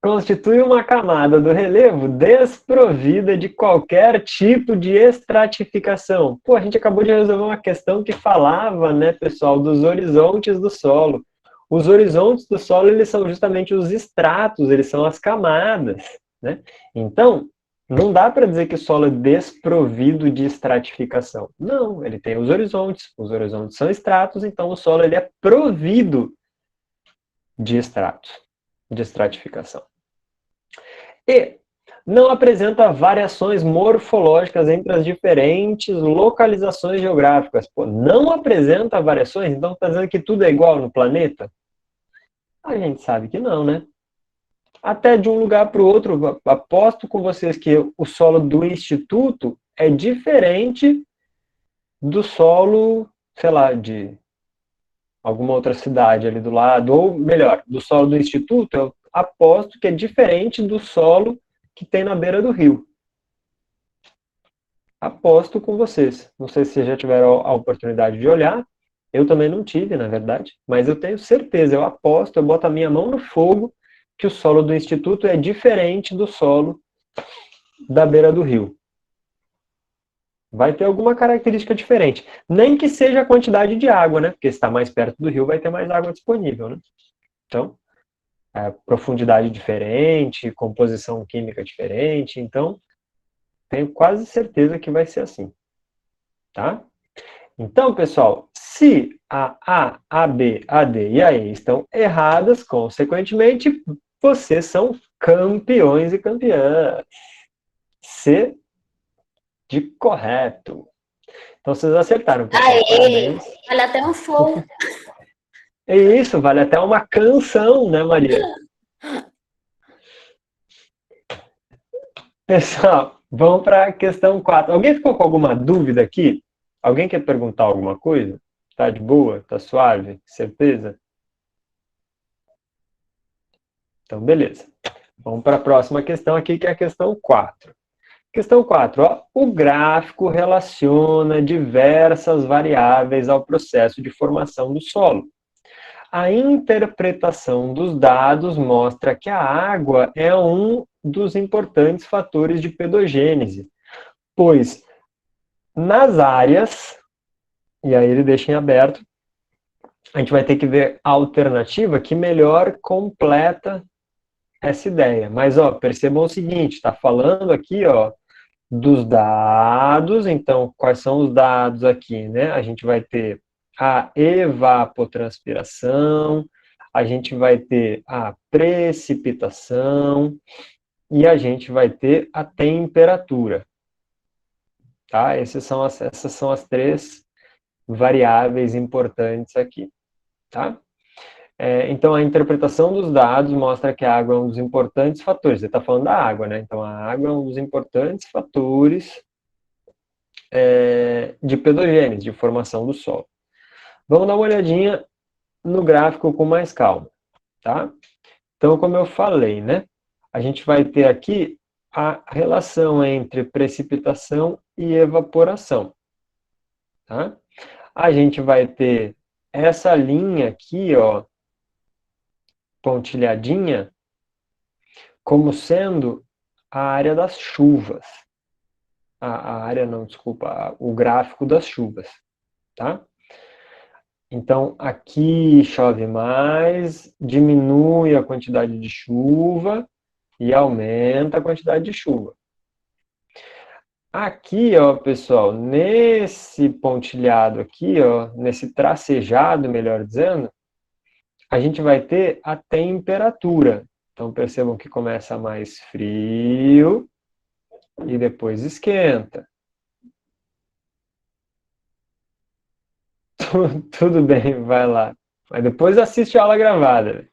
Constitui uma camada do relevo desprovida de qualquer tipo de estratificação. Pô, a gente acabou de resolver uma questão que falava, né, pessoal, dos horizontes do solo. Os horizontes do solo, eles são justamente os estratos, eles são as camadas, né? Então, não dá para dizer que o solo é desprovido de estratificação. Não, ele tem os horizontes são estratos, então o solo ele é provido de estratos, de estratificação. E não apresenta variações morfológicas entre as diferentes localizações geográficas. Pô, não apresenta variações? Então está dizendo que tudo é igual no planeta? A gente sabe que não, né? Até de um lugar para o outro, aposto com vocês que o solo do Instituto é diferente do solo, sei lá, de alguma outra cidade ali do lado, ou melhor, do solo do Instituto, eu aposto que é diferente do solo que tem na beira do rio. Aposto com vocês. Não sei se vocês já tiveram a oportunidade de olhar. Eu também não tive, na verdade. Mas eu tenho certeza, eu aposto, eu boto a minha mão no fogo que o solo do Instituto é diferente do solo da beira do rio. Vai ter alguma característica diferente. Nem que seja a quantidade de água, né? Porque se está mais perto do rio, vai ter mais água disponível, né? Então, profundidade diferente, composição química diferente. Então, tenho quase certeza que vai ser assim. Tá? Então, pessoal, se a A, B, a D e a E estão erradas, consequentemente, vocês são campeões e campeãs. C de correto. Então, vocês acertaram, pessoal. Aê! Parabéns. Olha, até um show. É isso, vale até uma canção, né, Maria? Pessoal, vamos para a questão 4. Alguém ficou com alguma dúvida aqui? Alguém quer perguntar alguma coisa? Tá de boa? Tá suave? Certeza? Então, beleza. Vamos para a próxima questão aqui, que é a questão 4. Questão 4. Ó, o gráfico relaciona diversas variáveis ao processo de formação do solo. A interpretação dos dados mostra que a água é um dos importantes fatores de pedogênese, pois nas áreas, e aí ele deixa em aberto, a gente vai ter que ver a alternativa que melhor completa essa ideia. Mas, ó, percebam o seguinte, está falando aqui, ó, dos dados. Então, quais são os dados aqui, né? A gente vai ter a evapotranspiração, a gente vai ter a precipitação e a gente vai ter a temperatura. Tá? Essas são as três variáveis importantes aqui. Tá? Então, a interpretação dos dados mostra que a água é um dos importantes fatores. Você está falando da água, né? Então, a água é um dos importantes fatores de pedogênese, de formação do solo. Vamos dar uma olhadinha no gráfico com mais calma, tá? Então, como eu falei, né? A gente vai ter aqui a relação entre precipitação e evaporação, tá? A gente vai ter essa linha aqui, ó, pontilhadinha, como sendo a área das chuvas. O gráfico das chuvas, tá? Então, aqui chove mais, diminui a quantidade de chuva e aumenta a quantidade de chuva. Aqui, ó, pessoal, nesse pontilhado aqui, ó, nesse tracejado, melhor dizendo, a gente vai ter a temperatura. Então, percebam que começa mais frio e depois esquenta. Tudo bem, vai lá. Mas depois assiste a aula gravada.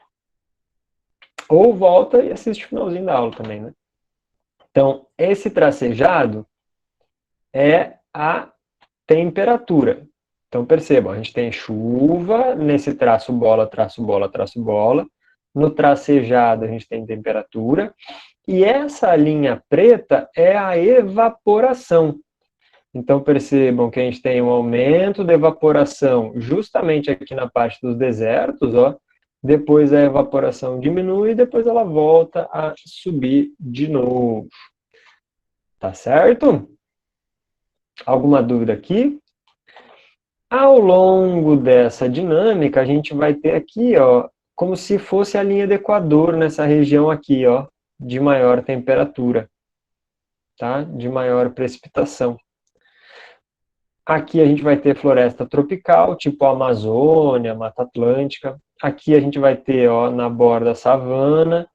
Ou volta e assiste o finalzinho da aula também, né? Então, esse tracejado é a temperatura. Então, percebam, a gente tem chuva, nesse traço bola, traço bola, traço bola. No tracejado, a gente tem temperatura. E essa linha preta é a evaporação. Então, percebam que a gente tem um aumento da evaporação justamente aqui na parte dos desertos, ó. Depois a evaporação diminui e depois ela volta a subir de novo. Tá certo? Alguma dúvida aqui? Ao longo dessa dinâmica, a gente vai ter aqui, ó, como se fosse a linha do Equador nessa região aqui, ó, de maior temperatura, tá? De maior precipitação. Aqui a gente vai ter floresta tropical, tipo a Amazônia, Mata Atlântica. Aqui a gente vai ter, ó, na borda a savana.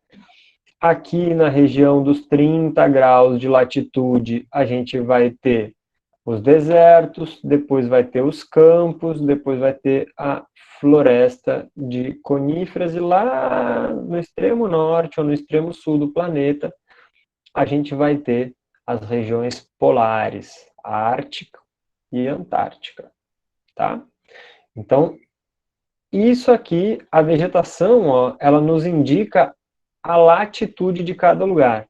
Aqui na região dos 30 graus de latitude, a gente vai ter os desertos, depois vai ter os campos, depois vai ter a floresta de coníferas, e lá no extremo norte ou no extremo sul do planeta, a gente vai ter as regiões polares, a Ártica e Antártica, tá? Então, isso aqui, a vegetação, ó, ela nos indica a latitude de cada lugar.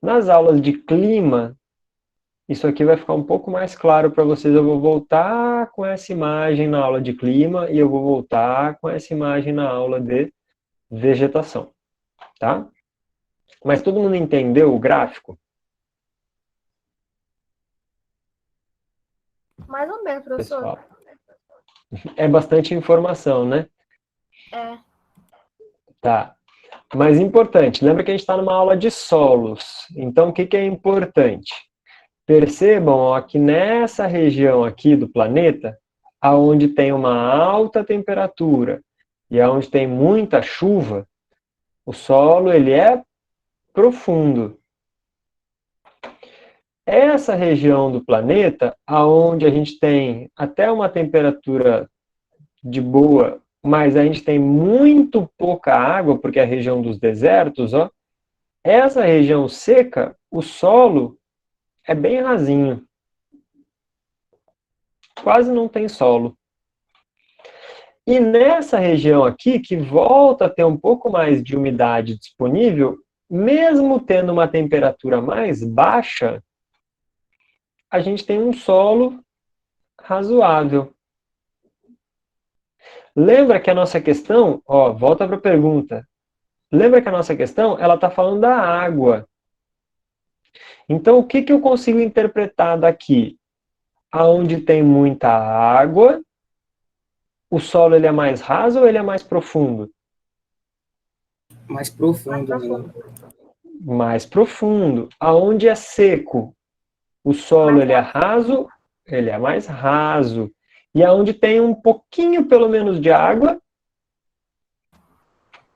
Nas aulas de clima, isso aqui vai ficar um pouco mais claro para vocês. Eu vou voltar com essa imagem na aula de clima e eu vou voltar com essa imagem na aula de vegetação, tá? Mas todo mundo entendeu o gráfico? Mais ou menos, professor. Pessoal, é bastante informação, né? É. Tá. Mas importante, lembra que a gente está numa aula de solos. Então, o que é importante? Percebam, ó, que nessa região aqui do planeta, aonde tem uma alta temperatura e aonde tem muita chuva, o solo ele é profundo. Essa região do planeta, aonde a gente tem até uma temperatura de boa, mas a gente tem muito pouca água, porque é a região dos desertos, ó, essa região seca, o solo é bem rasinho. Quase não tem solo. E nessa região aqui, que volta a ter um pouco mais de umidade disponível, mesmo tendo uma temperatura mais baixa, a gente tem um solo razoável. Lembra que a nossa questão, ó, volta para a pergunta. Lembra que a nossa questão, ela está falando da água. Então, o que eu consigo interpretar daqui? Aonde tem muita água, o solo ele é mais raso ou ele é mais profundo? Mais profundo. Né? Mais profundo. Aonde é seco, o solo ele é raso, ele é mais raso. E aonde tem um pouquinho, pelo menos, de água...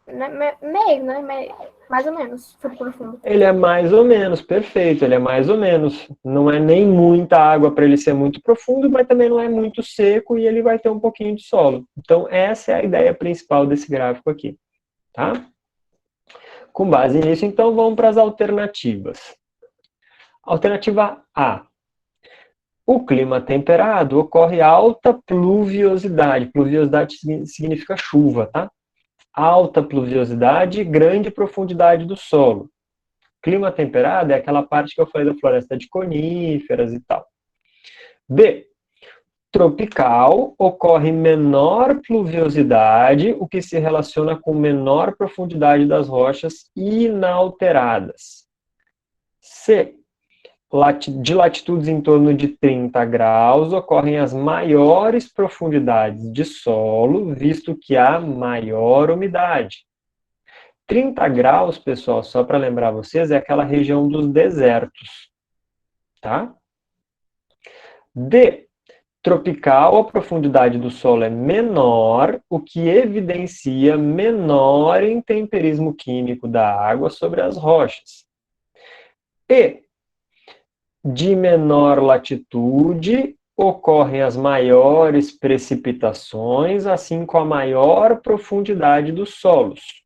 Meio, né? Mais ou menos, super profundo. Ele é mais ou menos, perfeito, ele é mais ou menos. Não é nem muita água para ele ser muito profundo, mas também não é muito seco e ele vai ter um pouquinho de solo. Então, essa é a ideia principal desse gráfico aqui, tá? Com base nisso, então, vamos para as alternativas. Alternativa A. O clima temperado ocorre alta pluviosidade. Pluviosidade significa chuva, tá? Alta pluviosidade e grande profundidade do solo. Clima temperado é aquela parte que eu falei da floresta de coníferas e tal. B. Tropical ocorre menor pluviosidade, o que se relaciona com menor profundidade das rochas inalteradas. C. De latitudes em torno de 30 graus, ocorrem as maiores profundidades de solo, visto que há maior umidade. 30 graus, pessoal, só para lembrar vocês, é aquela região dos desertos. tá? D. Tropical, a profundidade do solo é menor, o que evidencia menor intemperismo químico da água sobre as rochas. E. De menor latitude, ocorrem as maiores precipitações, assim como a maior profundidade dos solos.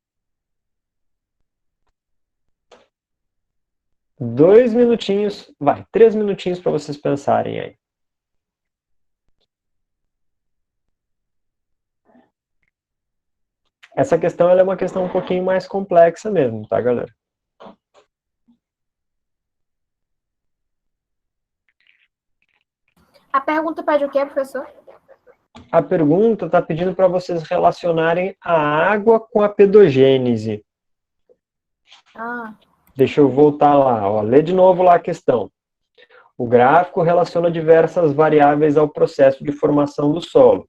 2 minutinhos, 3 minutinhos para vocês pensarem aí. Essa questão ela é uma questão um pouquinho mais complexa mesmo, tá, galera? A pergunta pede o quê, professor? A pergunta está pedindo para vocês relacionarem a água com a pedogênese. Ah, Deixa eu voltar lá, ó. Lê de novo lá a questão. O gráfico relaciona diversas variáveis ao processo de formação do solo.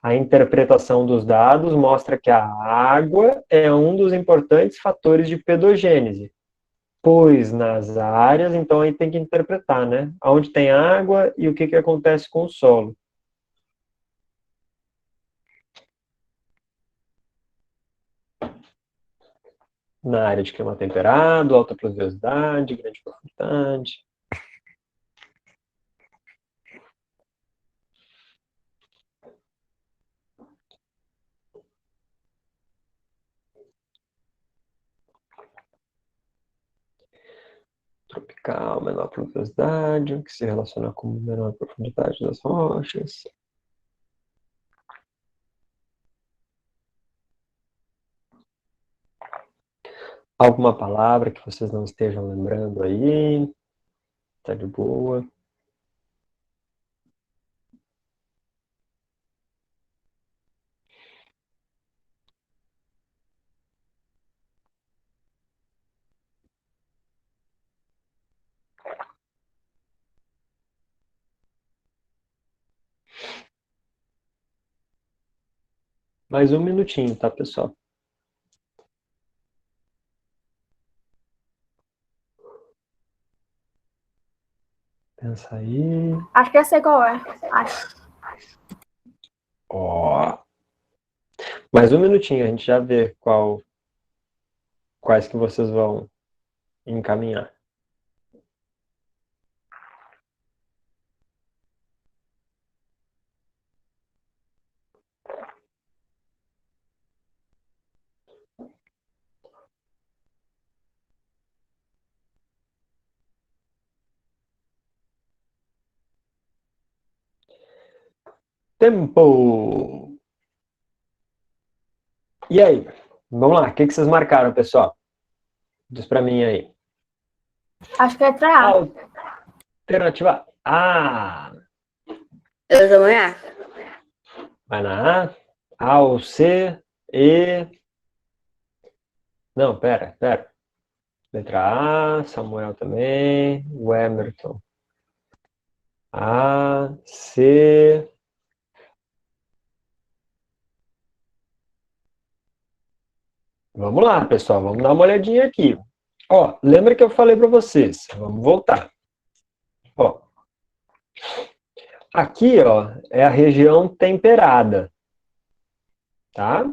A interpretação dos dados mostra que a água é um dos importantes fatores de pedogênese. Pois nas áreas, então aí tem que interpretar, né? Onde tem água e o que acontece com o solo. Na área de clima temperado, alta pluviosidade, grande profundidade. Tropical, menor pluviosidade, que se relaciona com menor profundidade das rochas. Alguma palavra que vocês não estejam lembrando aí? Tá de boa. Mais um minutinho, tá, pessoal? Pensa aí. acho que eu sei qual é. Acho. Ó. Mais um minutinho, a gente já vê quais que vocês vão encaminhar. Tempo! E aí? Vamos lá, o que vocês marcaram, pessoal? Diz pra mim aí. Acho que é letra A. Alternativa A. Eu também acho. Vai na A. A ou C, E. Não, pera. Letra A, Samuel também, o Emerson. A, C. Vamos lá, pessoal, vamos dar uma olhadinha aqui. Ó, lembra que eu falei para vocês? Vamos voltar. Ó, aqui, ó, é a região temperada, tá?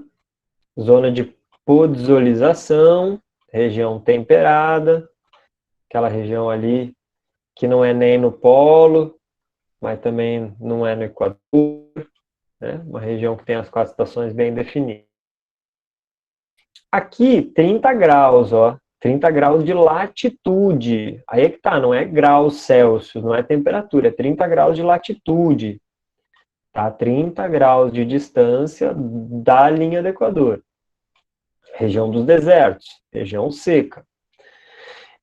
Zona de podzolização, região temperada, aquela região ali que não é nem no polo, mas também não é no Equador, né? Uma região que tem as 4 estações bem definidas. Aqui, 30 graus, ó. 30 graus de latitude. Aí é que tá, não é graus Celsius, não é temperatura, é 30 graus de latitude. Tá? 30 graus de distância da linha do Equador. Região dos desertos, região seca.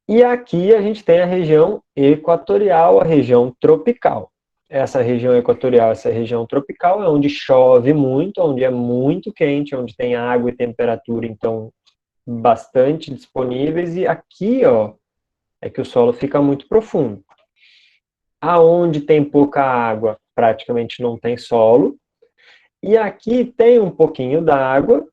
E aqui a gente tem a região equatorial, a região tropical. Essa região equatorial, essa região tropical é onde chove muito, onde é muito quente, onde tem água e temperatura, então, bastante disponíveis. E aqui, ó, é que o solo fica muito profundo. Aonde tem pouca água, praticamente não tem solo. E aqui tem um pouquinho d'água,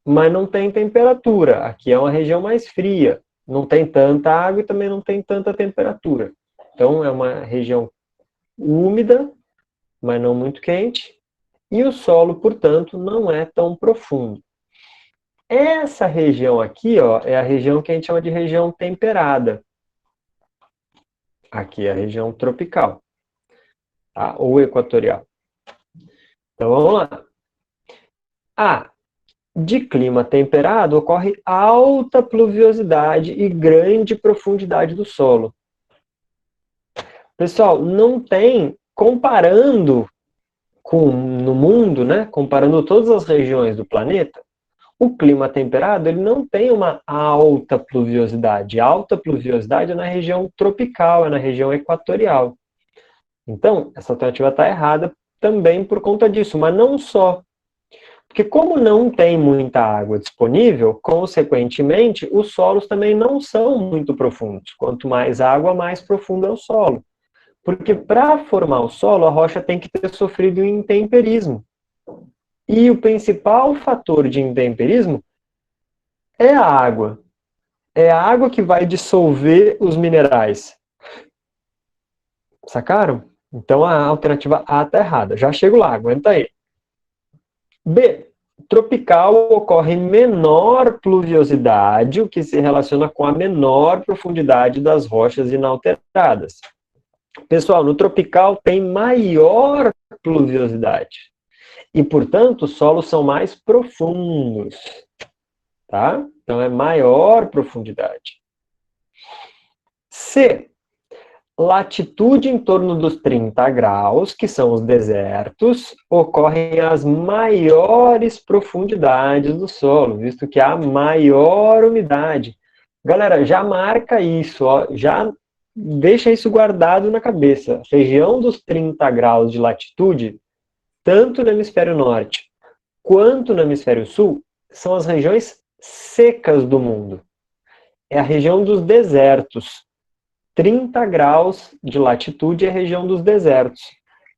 mas não tem temperatura. Aqui é uma região mais fria. Não tem tanta água e também não tem tanta temperatura. Então, é uma região úmida, mas não muito quente, e o solo, portanto, não é tão profundo. Essa região aqui, ó, é a região que a gente chama de região temperada. Aqui é a região tropical, tá? Ou equatorial. Então, vamos lá. De clima temperado, ocorre alta pluviosidade e grande profundidade do solo. Pessoal, não tem, comparando no mundo, né, comparando todas as regiões do planeta, o clima temperado ele não tem uma alta pluviosidade. A alta pluviosidade é na região tropical, é na região equatorial. Então, essa alternativa está errada também por conta disso, mas não só. Porque como não tem muita água disponível, consequentemente, os solos também não são muito profundos. Quanto mais água, mais profundo é o solo. Porque para formar o solo, a rocha tem que ter sofrido intemperismo. E o principal fator de intemperismo é a água. É a água que vai dissolver os minerais. Sacaram? Então a alternativa A está errada. Já chego lá, aguenta aí. B. Tropical ocorre menor pluviosidade, o que se relaciona com a menor profundidade das rochas inalteradas. Pessoal, no tropical tem maior pluviosidade. E, portanto, os solos são mais profundos. Tá? Então, é maior profundidade. C. Latitude em torno dos 30 graus, que são os desertos, ocorrem as maiores profundidades do solo, visto que há maior umidade. Galera, já marca isso, ó, já deixa isso guardado na cabeça. Região dos 30 graus de latitude, tanto no hemisfério norte quanto no hemisfério sul, são as regiões secas do mundo. É a região dos desertos. 30 graus de latitude é a região dos desertos.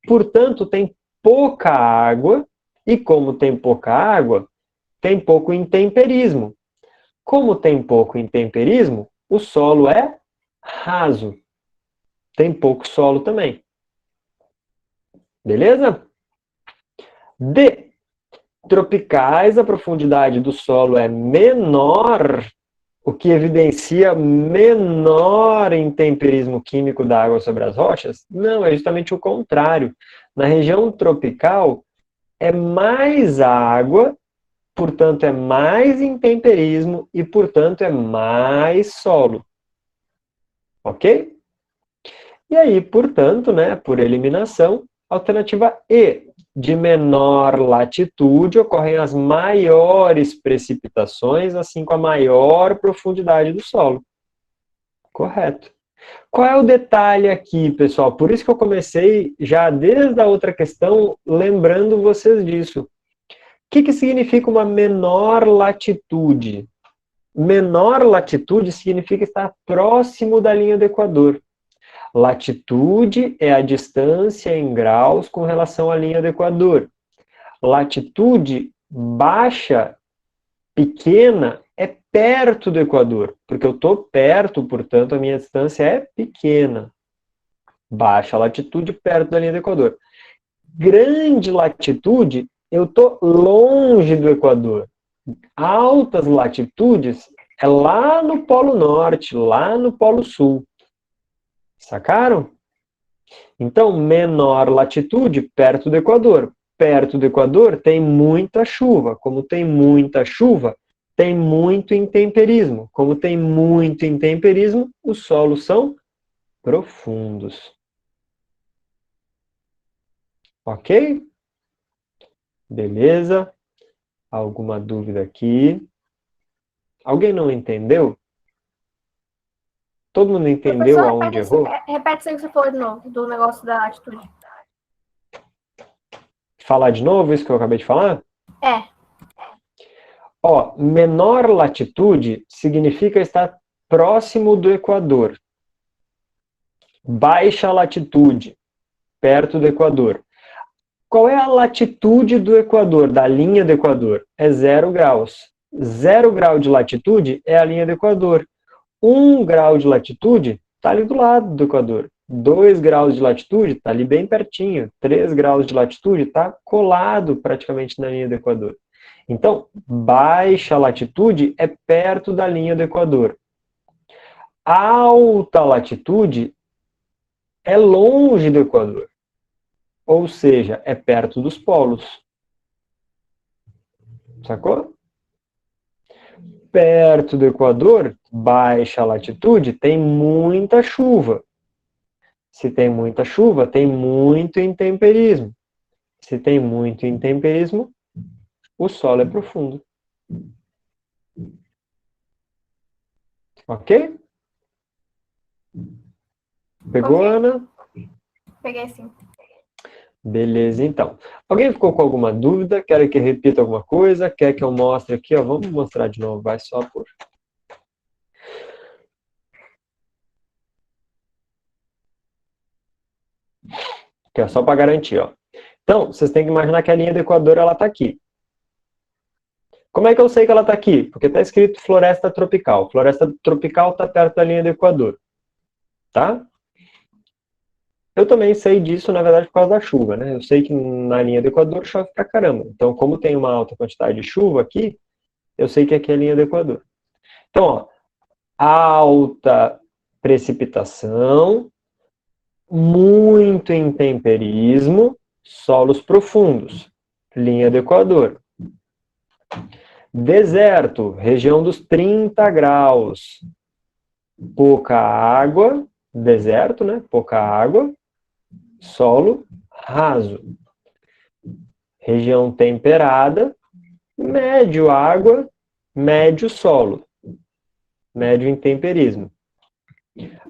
Portanto, tem pouca água, e como tem pouca água, tem pouco intemperismo. Como tem pouco intemperismo, o solo é raso. Tem pouco solo também. Beleza? D. Tropicais, a profundidade do solo é menor, o que evidencia menor intemperismo químico da água sobre as rochas? Não, é justamente o contrário. Na região tropical, é mais água, portanto é mais intemperismo e, portanto, é mais solo. Ok? E aí, portanto, né, por eliminação, alternativa E. De menor latitude ocorrem as maiores precipitações, assim como a maior profundidade do solo. Correto. Qual é o detalhe aqui, pessoal? Por isso que eu comecei já desde a outra questão, lembrando vocês disso. O que significa uma menor latitude? Menor latitude significa estar próximo da linha do Equador. Latitude é a distância em graus com relação à linha do Equador. Latitude baixa, pequena, é perto do Equador, porque eu estou perto, portanto, a minha distância é pequena. Baixa latitude, perto da linha do Equador. Grande latitude, eu estou longe do Equador. Altas latitudes é lá no Polo Norte, lá no Polo Sul. Sacaram? Então, menor latitude, perto do Equador. Perto do Equador tem muita chuva. Como tem muita chuva, tem muito intemperismo. Como tem muito intemperismo, os solos são profundos. Ok? Beleza? Alguma dúvida aqui? Alguém não entendeu? Todo mundo entendeu aonde errou? Repete isso que você falou de novo, do negócio da latitude. Falar de novo isso que eu acabei de falar? É. Ó, menor latitude significa estar próximo do Equador. Baixa latitude, perto do Equador. Qual é a latitude do Equador, da linha do Equador? É 0 graus. 0 grau de latitude é a linha do Equador. 1 grau de latitude está ali do lado do Equador. 2 graus de latitude está ali bem pertinho. 3 graus de latitude está colado praticamente na linha do Equador. Então, baixa latitude é perto da linha do Equador. Alta latitude é longe do Equador. Ou seja, é perto dos polos. Sacou? Perto do Equador, baixa latitude, tem muita chuva. Se tem muita chuva, tem muito intemperismo. Se tem muito intemperismo, o solo é profundo. Ok? Pegou, Ok. Ana? Peguei sim. Beleza, então. Alguém ficou com alguma dúvida? Quer que eu repita alguma coisa? Quer que eu mostre aqui? Ó, vamos mostrar de novo, vai só por... Aqui, ó, só para garantir, ó. Então, vocês têm que imaginar que a linha do Equador, ela está aqui. Como é que eu sei que ela está aqui? Porque está escrito floresta tropical. Floresta tropical está perto da linha do Equador. Tá? Eu também sei disso, na verdade, por causa da chuva, né? Eu sei que na linha do Equador chove pra caramba. Então, como tem uma alta quantidade de chuva aqui, eu sei que aqui é a linha do Equador. Então, ó, alta precipitação, muito intemperismo, solos profundos, linha do Equador. Deserto, região dos 30 graus, pouca água, deserto, né? Pouca água, solo raso. Região temperada, médio água, médio solo, médio intemperismo.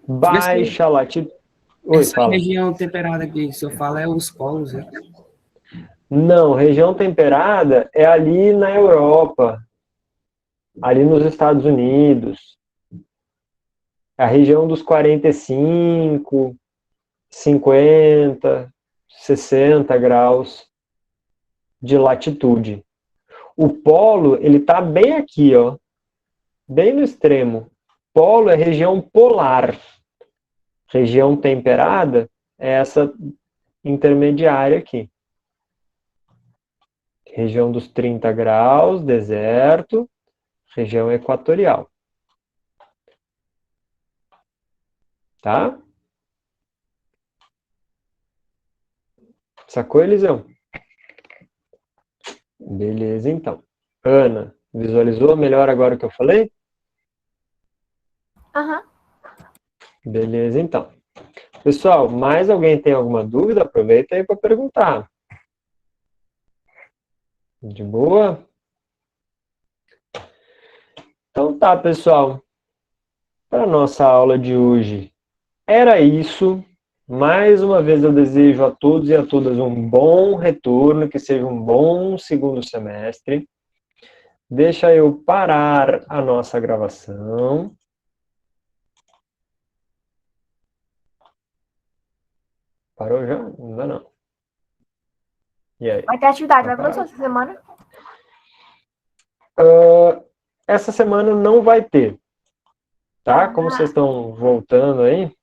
Baixa latitude. Oi, Essa fala. região temperada que o senhor fala é os polos, né? Não, região temperada é ali na Europa, ali nos Estados Unidos. A região dos 45, 50, 60 graus de latitude. O polo, ele está bem aqui, ó, bem no extremo. Polo é região polar. Região temperada é essa intermediária aqui. Região dos 30 graus, deserto, região equatorial. Tá? Sacou, Eliseu? Beleza, então. Ana, visualizou melhor agora o que eu falei? Aham. Beleza, então. Pessoal, mais alguém tem alguma dúvida? Aproveita aí para perguntar. De boa? Então tá, pessoal. Para a nossa aula de hoje, era isso. Mais uma vez eu desejo a todos e a todas um bom retorno, que seja um bom segundo semestre. Deixa eu parar a nossa gravação. Parou já? Ainda não. E aí? Vai ter atividade, vai, professor, essa semana? Essa semana não vai ter. Tá? Como vocês estão voltando aí,